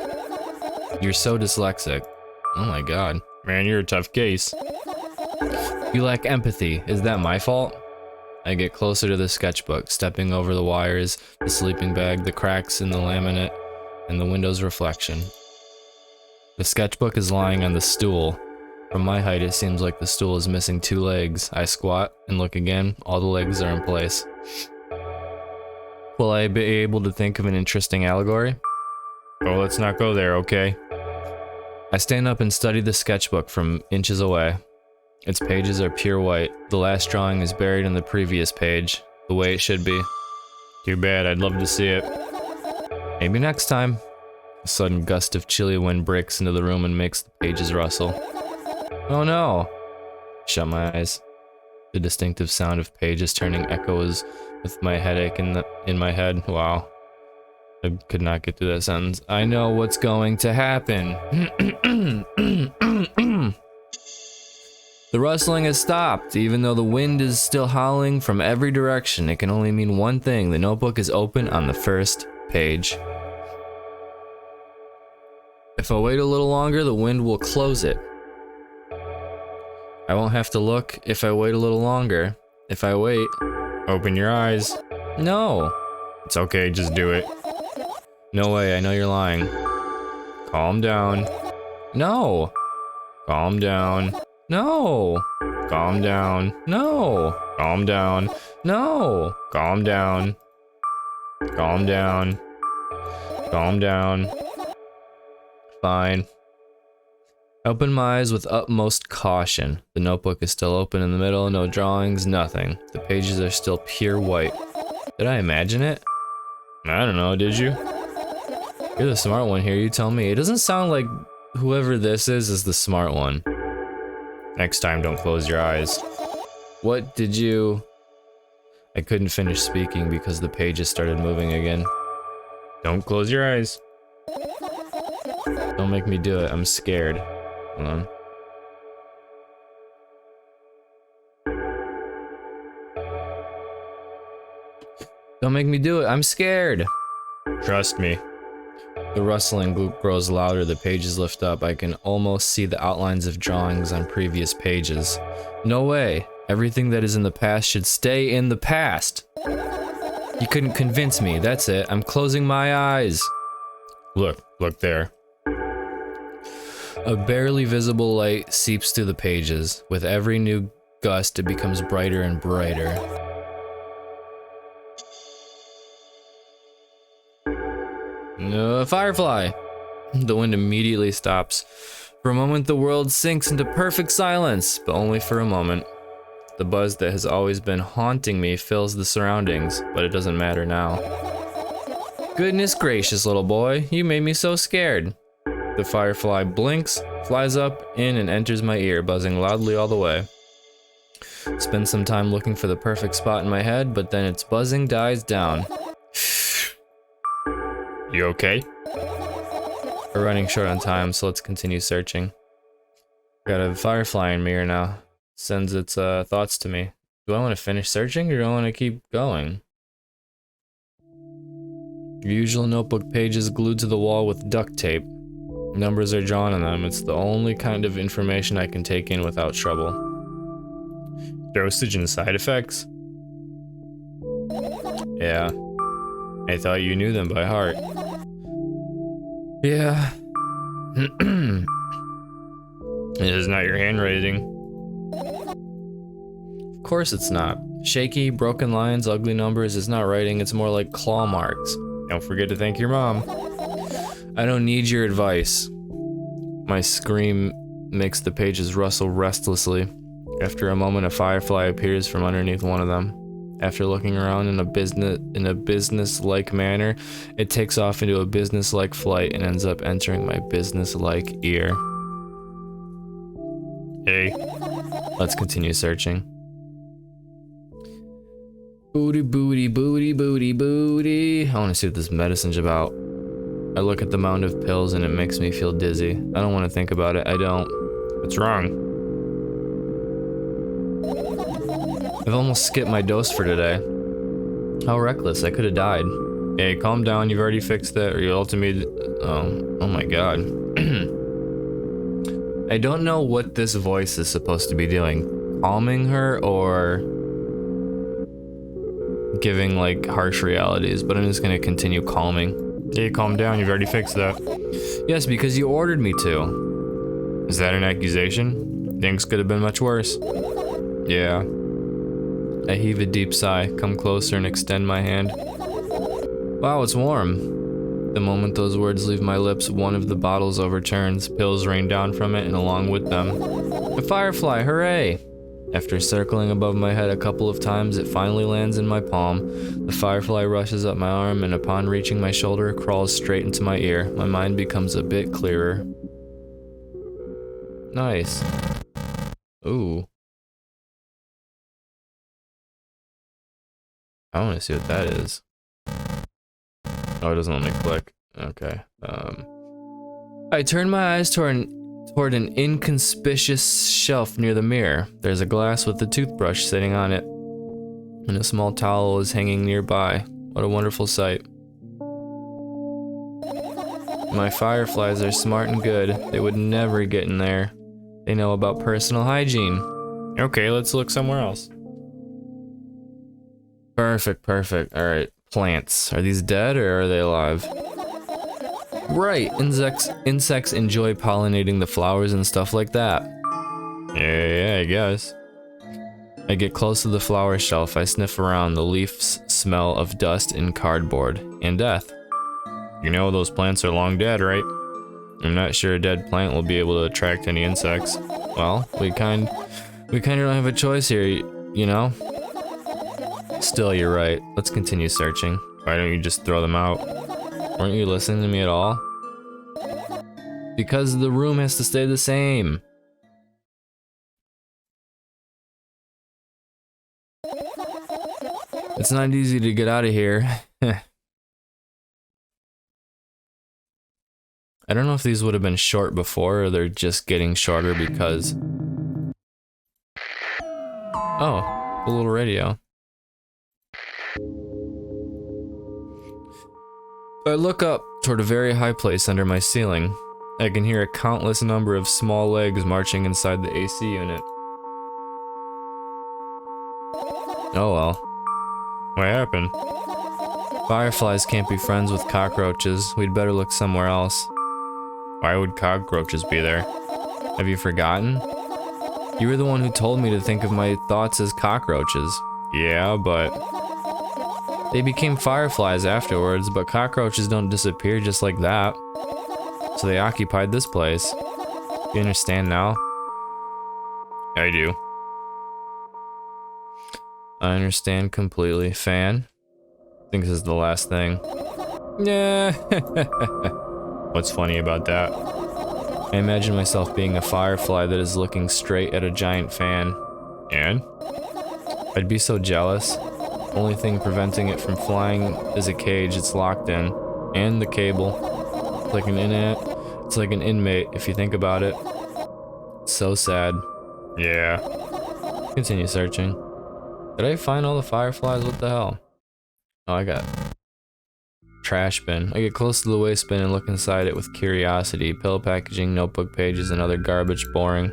You're so dyslexic. Oh my god. Man, you're a tough case. You lack empathy. Is that my fault? I get closer to the sketchbook, stepping over the wires, the sleeping bag, the cracks in the laminate, and the window's reflection. The sketchbook is lying on the stool. From my height, it seems like the stool is missing 2 legs. I squat and look again. All the legs are in place. Will I be able to think of an interesting allegory? Oh, let's not go there, okay? I stand up and study the sketchbook from inches away. Its pages are pure white. The last drawing is buried in the previous page, the way it should be. Too bad, I'd love to see it. Maybe next time. A sudden gust of chilly wind breaks into the room and makes the pages rustle. Oh no! Shut my eyes. The distinctive sound of pages turning echoes with my headache in my head. Wow. I could not get through that sentence. I know what's going to happen. The rustling has stopped, even though the wind is still howling from every direction. It can only mean one thing. The notebook is open on the first page. If I wait a little longer, the wind will close it. I won't have to look if I wait a little longer. If I wait... Open your eyes. No. It's okay, just do it. No way, I know you're lying. Calm down. No. Calm down. No. Calm down. No. Calm down. No. Calm down. Calm down. Calm down. Fine. I open my eyes with utmost caution. The notebook is still open in the middle, no drawings, nothing. The pages are still pure white. Did I imagine it? I don't know, did you? You're the smart one here, you tell me. It doesn't sound like whoever this is the smart one. Next time, don't close your eyes. What did you... I couldn't finish speaking because the pages started moving again. Don't close your eyes. Don't make me do it, I'm scared. Hold on. Don't make me do it. I'm scared. Trust me. The rustling grows louder, the pages lift up. I can almost see the outlines of drawings on previous pages. No way. Everything that is in the past should stay in the past. You couldn't convince me. That's it. I'm closing my eyes. Look there. A barely visible light seeps through the pages. With every new gust, it becomes brighter and brighter. Firefly! The wind immediately stops. For a moment, the world sinks into perfect silence, but only for a moment. The buzz that has always been haunting me fills the surroundings, but it doesn't matter now. Goodness gracious, little boy, you made me so scared. The firefly blinks, flies up, in, and enters my ear, buzzing loudly all the way. Spend some time looking for the perfect spot in my head, but then its buzzing dies down. You okay? We're running short on time, so let's continue searching. Got a firefly in mirror now. Sends its thoughts to me. Do I want to finish searching, or do I want to keep going? Your usual notebook pages glued to the wall with duct tape. Numbers are drawn on them. It's the only kind of information I can take in without trouble. Dosage and side effects? Yeah. I thought you knew them by heart. Yeah. It is not your handwriting. Of course it's not. Shaky, broken lines, ugly numbers is not writing, it's more like claw marks. Don't forget to thank your mom. I don't need your advice. My scream makes the pages rustle restlessly. After a moment, a firefly appears from underneath one of them. After looking around in a business-like manner, it takes off into a business-like flight and ends up entering my business-like ear. Hey. Let's continue searching. Booty, booty, booty, booty, booty. I want to see what this medicine's about. I look at the mound of pills and it makes me feel dizzy. I don't want to think about it. I don't. What's wrong? I've almost skipped my dose for today. How reckless, I could have died. Hey, calm down, you've already fixed that, or you ultimately... Oh my god. I don't know what this voice is supposed to be doing. Calming her or... giving like harsh realities, but I'm just gonna continue calming. Hey, calm down, you've already fixed that. Yes, because you ordered me to. Is that an accusation? Things could have been much worse. Yeah. I heave a deep sigh, come closer and extend my hand. Wow, it's warm. The moment those words leave my lips, one of the bottles overturns, pills rain down from it and along with them. A firefly, hooray! After circling above my head a couple of times, it finally lands in my palm. The firefly rushes up my arm and upon reaching my shoulder, crawls straight into my ear. My mind becomes a bit clearer. Nice. Ooh. I want to see what that is. Oh, it doesn't let me click. Okay. I turn my eyes toward an inconspicuous shelf near the mirror. There's a glass with a toothbrush sitting on it, and a small towel is hanging nearby. What a wonderful sight. My fireflies are smart and good. They would never get in there. They know about personal hygiene. Okay, let's look somewhere else. Perfect, perfect. Alright, plants. Are these dead or are they alive? Right, insects enjoy pollinating the flowers and stuff like that. Yeah, I guess. I get close to the flower shelf. I sniff around. The leaves smell of dust and cardboard and death. You know those plants are long dead, right? I'm not sure a dead plant will be able to attract any insects. Well, we kind of don't have a choice here, you know? Still, you're right. Let's continue searching. Why don't you just throw them out? Weren't you listening to me at all? Because the room has to stay the same. It's not easy to get out of here. I don't know if these would have been short before or they're just getting shorter because... Oh, a little radio. I look up toward a very high place under my ceiling. I can hear a countless number of small legs marching inside the AC unit. Oh well. What happened? Fireflies can't be friends with cockroaches. We'd better look somewhere else. Why would cockroaches be there? Have you forgotten? You were the one who told me to think of my thoughts as cockroaches. Yeah, but... They became fireflies afterwards, but cockroaches don't disappear just like that. So they occupied this place. You understand now? I do. I understand completely. Fan? I think this is the last thing. Yeah. What's funny about that? I imagine myself being a firefly that is looking straight at a giant fan. And? I'd be so jealous. Only thing preventing it from flying is a cage it's locked in. And the cable. It's like an inmate if you think about it. It's so sad. Yeah. Continue searching. Did I find all the fireflies? What the hell? Oh, I got trash bin. I get close to the waste bin and look inside it with curiosity. Pill packaging, notebook pages, and other garbage. Boring.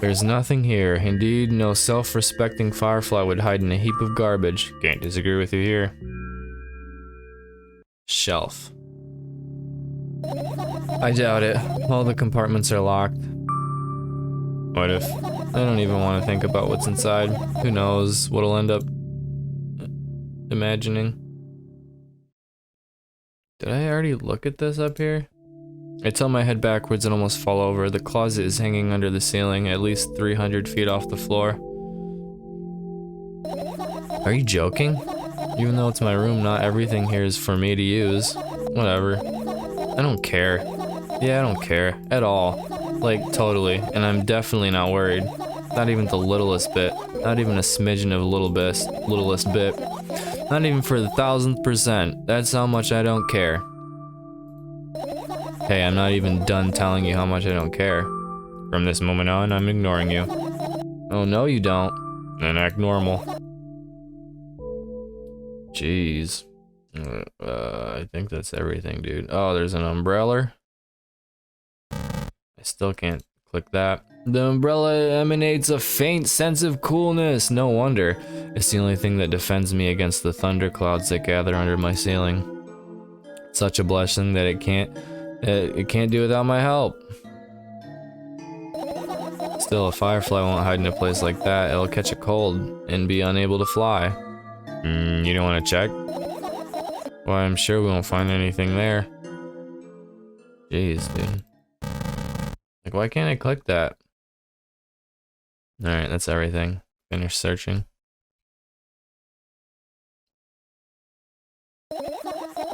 There's nothing here. Indeed, no self-respecting firefly would hide in a heap of garbage. Can't disagree with you here. Shelf. I doubt it. All the compartments are locked. What if? I don't even want to think about what's inside. Who knows what I'll end up imagining. Did I already look at this up here? I tilt my head backwards and almost fall over. The closet is hanging under the ceiling, at least 300 feet off the floor. Are you joking? Even though it's my room, not everything here is for me to use. Whatever. I don't care. Yeah, I don't care. At all. Like, totally. And I'm definitely not worried. Not even the littlest bit. Not even a smidgen of littlest bit. Not even for the 1000%. That's how much I don't care. Hey, I'm not even done telling you how much I don't care. From this moment on, I'm ignoring you. Oh, no you don't. Then act normal. Jeez. I think that's everything, dude. Oh, there's an umbrella. I still can't click that. The umbrella emanates a faint sense of coolness. No wonder. It's the only thing that defends me against the thunderclouds that gather under my ceiling. Such a blessing that it can't do without my help. Still, a firefly won't hide in a place like that. It'll catch a cold and be unable to fly. You don't want to check? Well, I'm sure we won't find anything there. Jeez, dude. Like, why can't I click that? Alright, that's everything. Finish searching.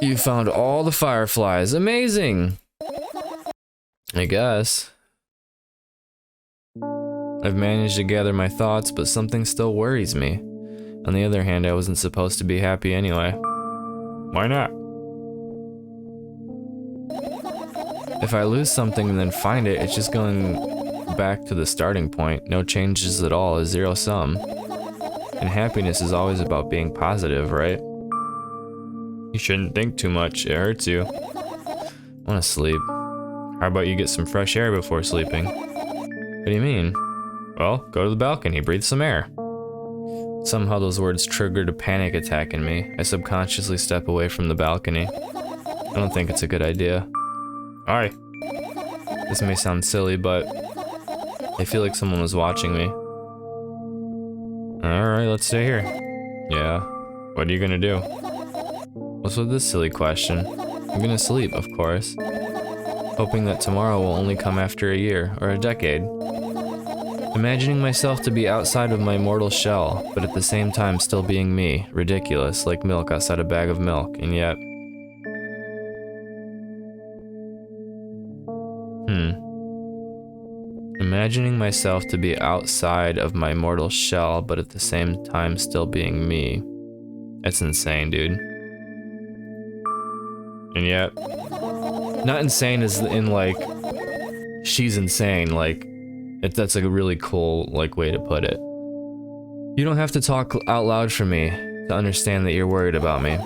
You found all the fireflies. Amazing! I guess. I've managed to gather my thoughts, but something still worries me. On the other hand, I wasn't supposed to be happy anyway. Why not? If I lose something and then find it, it's just going back to the starting point. No changes at all, a zero sum. And happiness is always about being positive, right? You shouldn't think too much, it hurts you. I want to sleep. How about you get some fresh air before sleeping? What do you mean? Well, go to the balcony, breathe some air. Somehow those words triggered a panic attack in me. I subconsciously step away from the balcony. I don't think it's a good idea. Alright. This may sound silly, but I feel like someone was watching me. Alright, let's stay here. Yeah. What are you gonna do? What's with this silly question? I'm gonna sleep, of course. Hoping that tomorrow will only come after a year, or a decade. Imagining myself to be outside of my mortal shell, but at the same time still being me. Ridiculous, like milk outside a bag of milk, and yet... Imagining myself to be outside of my mortal shell, but at the same time still being me. That's insane, dude. And yet... Not insane as in, like... She's insane, like... That's like a really cool, like, way to put it. You don't have to talk out loud for me to understand that you're worried about me.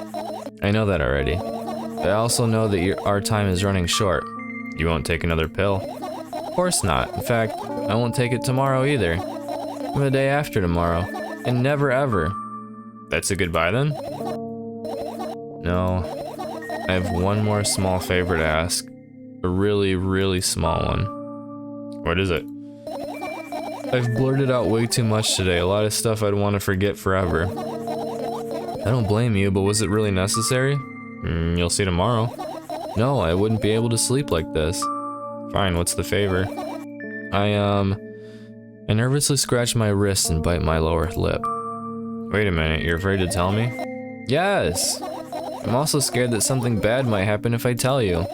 I know that already. I also know that our time is running short. You won't take another pill? Of course not. In fact, I won't take it tomorrow either. Or the day after tomorrow. And never ever. That's a goodbye then? No. I have one more small favor to ask. A really, really small one. What is it? I've blurted out way too much today. A lot of stuff I'd want to forget forever. I don't blame you, but was it really necessary? You'll see tomorrow. No, I wouldn't be able to sleep like this. Fine, what's the favor? I nervously scratch my wrist and bite my lower lip. Wait a minute, you're afraid to tell me? Yes! I'm also scared that something bad might happen if I tell you.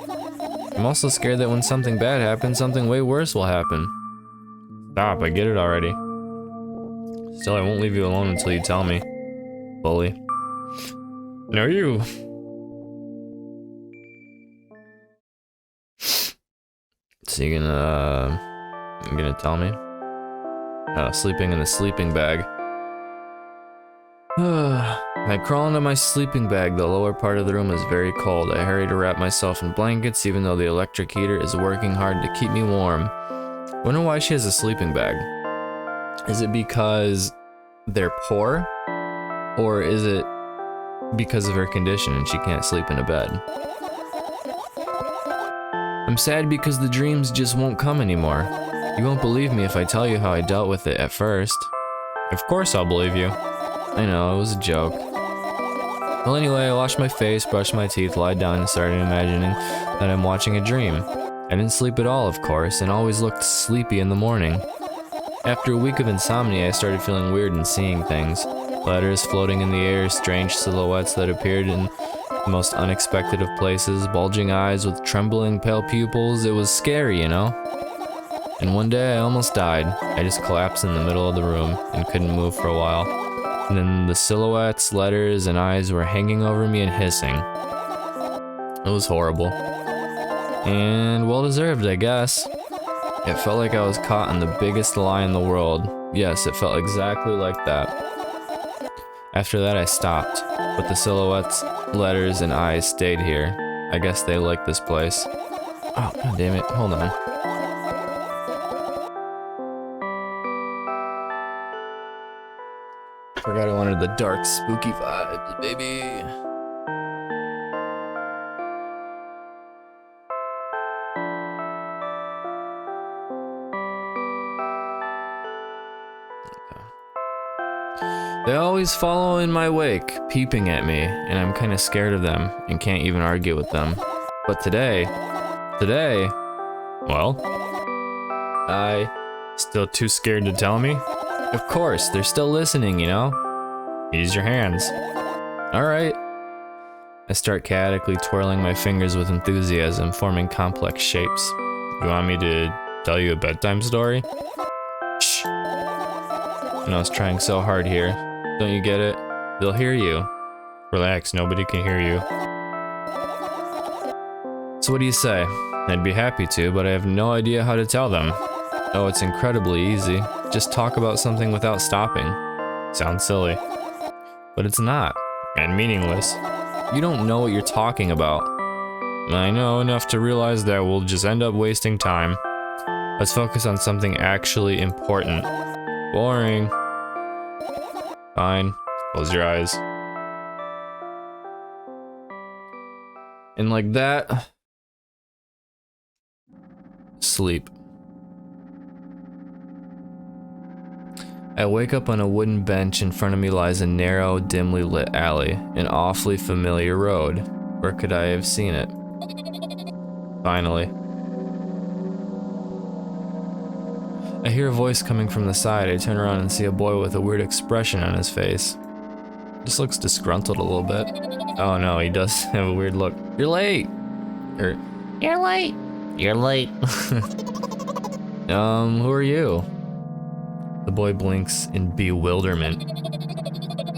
I'm also scared that when something bad happens, something way worse will happen. Stop, I get it already. Still, I won't leave you alone until you tell me. Bully. No, you. So you gonna tell me? Sleeping in the sleeping bag. I crawl into my sleeping bag. The lower part of the room is very cold. I hurry to wrap myself in blankets, even though the electric heater is working hard to keep me warm. Wonder why she has a sleeping bag. Is it because they're poor? Or is it because of her condition and she can't sleep in a bed? I'm sad because the dreams just won't come anymore. You won't believe me if I tell you how I dealt with it at first. Of course I'll believe you. I know, it was a joke. Well, anyway, I washed my face, brushed my teeth, lied down, and started imagining that I'm watching a dream. I didn't sleep at all, of course, and always looked sleepy in the morning. After a week of insomnia, I started feeling weird and seeing things. Letters floating in the air, strange silhouettes that appeared in the most unexpected of places, bulging eyes with trembling pale pupils. It was scary, you know? And one day I almost died. I just collapsed in the middle of the room and couldn't move for a while. And then the silhouettes, letters, and eyes were hanging over me and hissing. It was horrible. And well-deserved, I guess. It felt like I was caught in the biggest lie in the world. Yes, it felt exactly like that. After that, I stopped, but the silhouettes, letters, and eyes stayed here. I guess they liked this place. Oh, god damn it, hold on. Forgot I wanted the dark, spooky vibes, baby. They always follow in my wake, peeping at me, and I'm kinda scared of them and can't even argue with them. But today, well, I still too scared to tell me? Of course, they're still listening, you know? Use your hands. Alright. I start chaotically twirling my fingers with enthusiasm, forming complex shapes. You want me to tell you a bedtime story? Shh. And I was trying so hard here. Don't you get it? They'll hear you. Relax, nobody can hear you. So what do you say? I'd be happy to, but I have no idea how to tell them. Oh, it's incredibly easy. Just talk about something without stopping. Sounds silly. But it's not. And meaningless. You don't know what you're talking about. I know enough to realize that we'll just end up wasting time. Let's focus on something actually important. Boring. Fine. Close your eyes. And like that, sleep. I wake up on a wooden bench. In front of me lies a narrow, dimly lit alley, an awfully familiar road. Where could I have seen it? Finally. I hear a voice coming from the side. I turn around and see a boy with a weird expression on his face. Just looks disgruntled a little bit. Oh no, he does have a weird look. You're late! Or, you're late! You're late. Who are you? The boy blinks in bewilderment.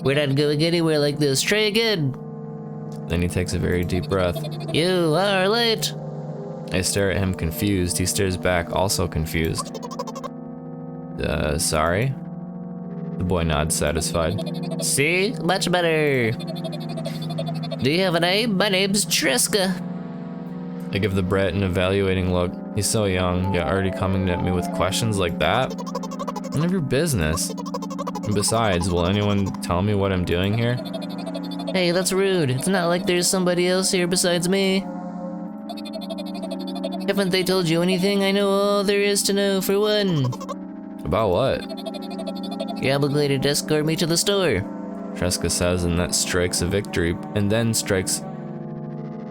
We're not going anywhere like this. Try again. Then he takes a very deep breath. You are late. I stare at him confused. He stares back, also confused. Sorry? The boy nods, satisfied. See? Much better. Do you have a name? My name's Triska. I give the brat an evaluating look. He's so young, yet already coming at me with questions like that? None of your business. And besides, will anyone tell me what I'm doing here? Hey, that's rude. It's not like there's somebody else here besides me. Haven't they told you anything? I know all there is to know, for one. About what? You're obligated to escort me to the store. Triska says, and that strikes a victory, and then strikes...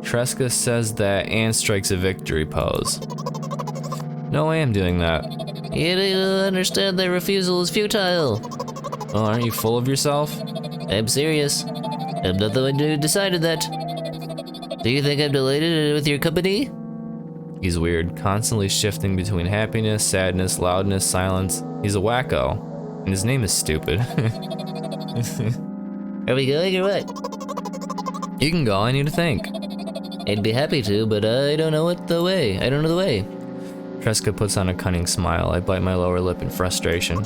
Triska says that and strikes a victory pose. No way I'm doing that. You don't understand that refusal is futile. Oh, aren't you full of yourself? I'm serious. I'm not the one who decided that. Do you think I'm delighted with your company? He's weird, constantly shifting between happiness, sadness, loudness, silence. He's a wacko, and his name is stupid. Are we going or what? You can go, I need to think. I'd be happy to, but I don't know the way. Triska puts on a cunning smile. I bite my lower lip in frustration.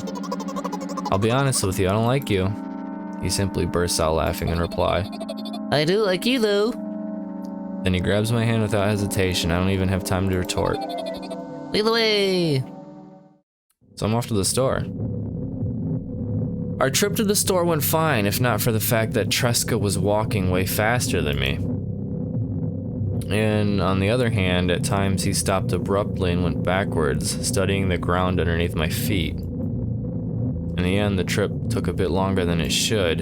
I'll be honest with you, I don't like you. He simply bursts out laughing in reply. I do like you, though. Then he grabs my hand without hesitation. I don't even have time to retort. Lead the way. So I'm off to the store. Our trip to the store went fine, if not for the fact that Triska was walking way faster than me. And on the other hand, at times he stopped abruptly and went backwards, studying the ground underneath my feet. In the end, the trip took a bit longer than it should.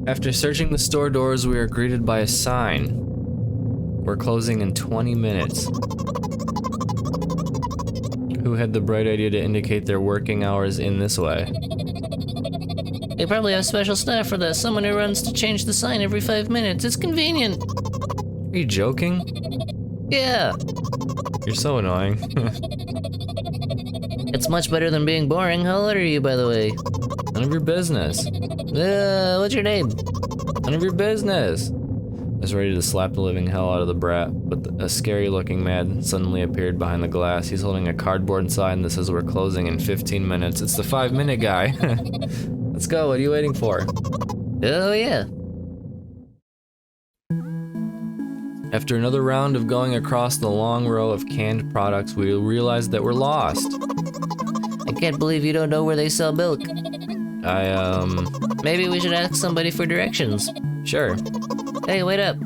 After searching the store doors, we are greeted by a sign. We're closing in 20 minutes. Who had the bright idea to indicate their working hours in this way? They probably have special staff for that. Someone who runs to change the sign every 5 minutes. It's convenient. Are you joking? Yeah. You're so annoying. It's much better than being boring. How old are you, by the way? None of your business. What's your name? None of your business. I was ready to slap the living hell out of the brat, but a scary-looking man suddenly appeared behind the glass. He's holding a cardboard sign that says we're closing in 15 minutes. It's the 5-minute guy. Let's go, what are you waiting for? Oh, yeah. After another round of going across the long row of canned products, we realized that we're lost. I can't believe you don't know where they sell milk. Maybe we should ask somebody for directions. Sure. Hey, wait up.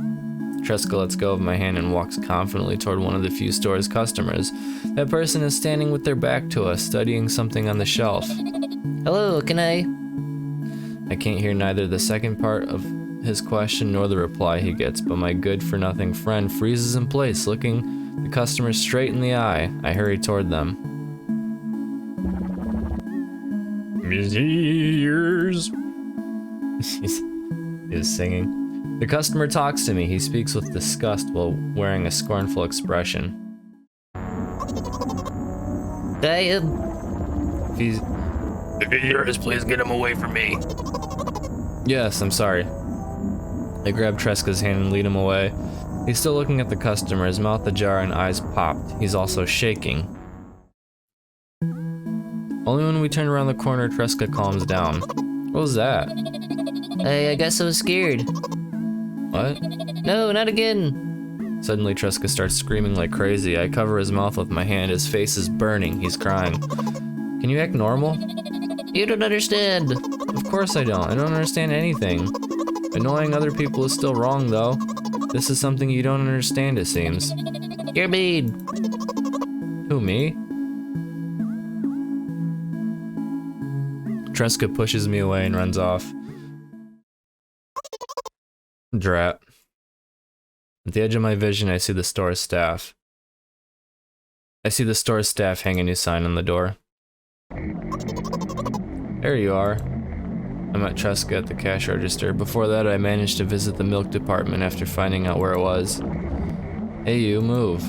Triska lets go of my hand and walks confidently toward one of the few store's customers. That person is standing with their back to us, studying something on the shelf. Hello, can I can't hear neither the second part of his question nor the reply he gets, but my good-for-nothing friend freezes in place, looking the customer straight in the eye. I hurry toward them. His ears. He's singing. The customer talks to me. He speaks with disgust while wearing a scornful expression. If he's yours, please get him away from me. Yes, I'm sorry. I grab Triska's hand and lead him away. He's still looking at the customer, his mouth ajar and eyes popped. He's also shaking. Only when we turn around the corner, Triska calms down. What was that? I got so scared. What? No, not again. Suddenly, Triska starts screaming like crazy. I cover his mouth with my hand. His face is burning. He's crying. Can you act normal? You don't understand. Of course I don't. I don't understand anything. Annoying other people is still wrong, though. This is something you don't understand, it seems. You're mean. Who, me? Triska pushes me away and runs off. Drat. At the edge of my vision, I see the store's staff. Hang a new sign on the door. There you are. I met Triska at the cash register. Before that, I managed to visit the milk department after finding out where it was. Hey you, move.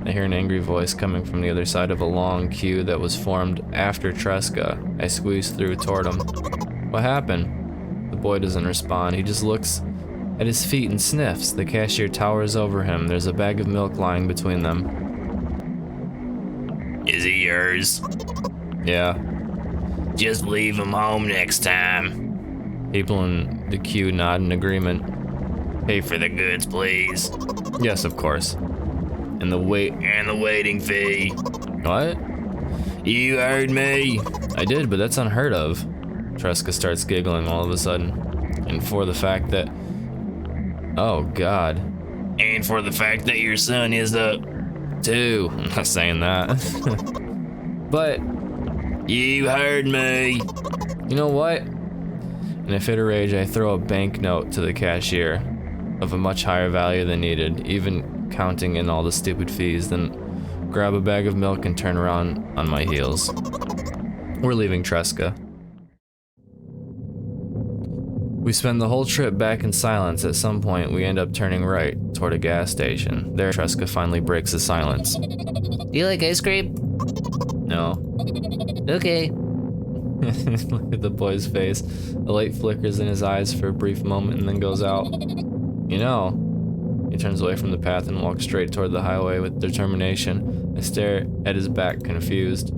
I hear an angry voice coming from the other side of a long queue that was formed after Triska. I squeeze through toward him. What happened? The boy doesn't respond. He just looks at his feet and sniffs. The cashier towers over him. There's a bag of milk lying between them. Is it yours? Yeah. Just leave him home next time. People in the queue nod in agreement. Pay for the goods, please. Yes, of course. And the waiting fee. What? You heard me. I did, but that's unheard of. Tresca starts giggling all of a sudden. And for the fact that... Oh, God. And for the fact that your son is a... Two. I'm not saying that. But... You heard me. You know what? In a fit of rage, I throw a banknote to the cashier of a much higher value than needed, even counting in all the stupid fees, then grab a bag of milk and turn around on my heels. We're leaving Tresca. We spend the whole trip back in silence. At some point, we end up turning right toward a gas station. There, Tresca finally breaks the silence. Do you like ice cream? No. Okay. Look at the boy's face. The light flickers in his eyes for a brief moment and then goes out. You know, he turns away from the path and walks straight toward the highway with determination. I stare at his back, confused.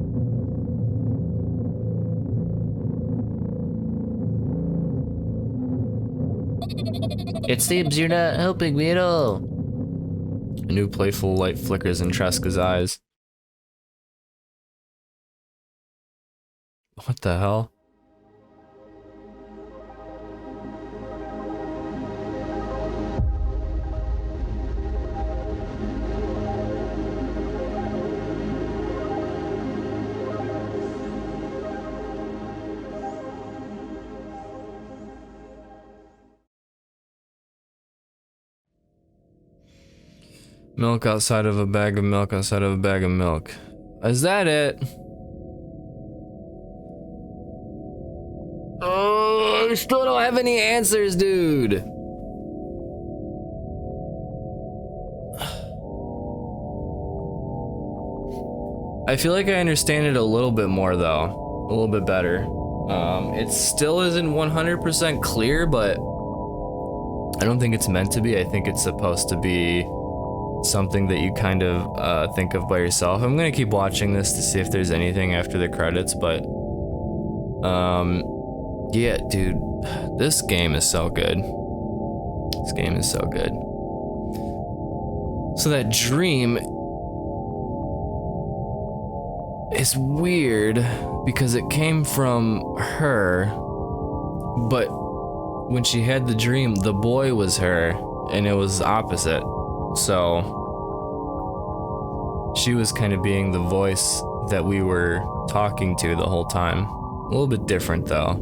It seems you're not helping me at all. A new playful light flickers in Tresca's eyes. What the hell? Milk outside of a bag of milk outside of a bag of milk. Is that it? Oh, I still don't have any answers, dude. I feel like I understand it a little bit more though. A little bit better. It still isn't 100% clear, but I don't think it's meant to be. I think it's supposed to be something that you kind of think of by yourself. I'm gonna keep watching this to see if there's anything after the credits, but yeah, dude, this game is so good. This game is so good. So that dream is weird because it came from her, but when she had the dream, the boy was her, and it was opposite. So she was kind of being the voice that we were talking to the whole time. A little bit different though.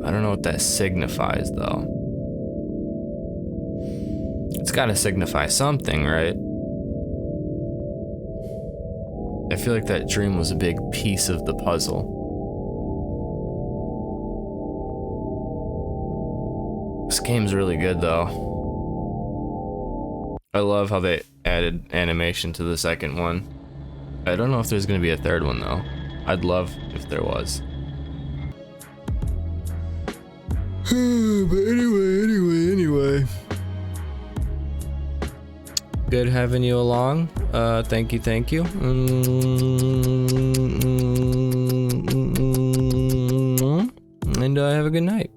I don't know what that signifies though. It's gotta signify something, right? I feel like that dream was a big piece of the puzzle. This game's really good though. I love how they added animation to the second one. I don't know if there's gonna be a third one though. I'd love if there was. But anyway. Good having you along. Thank you. And have a good night.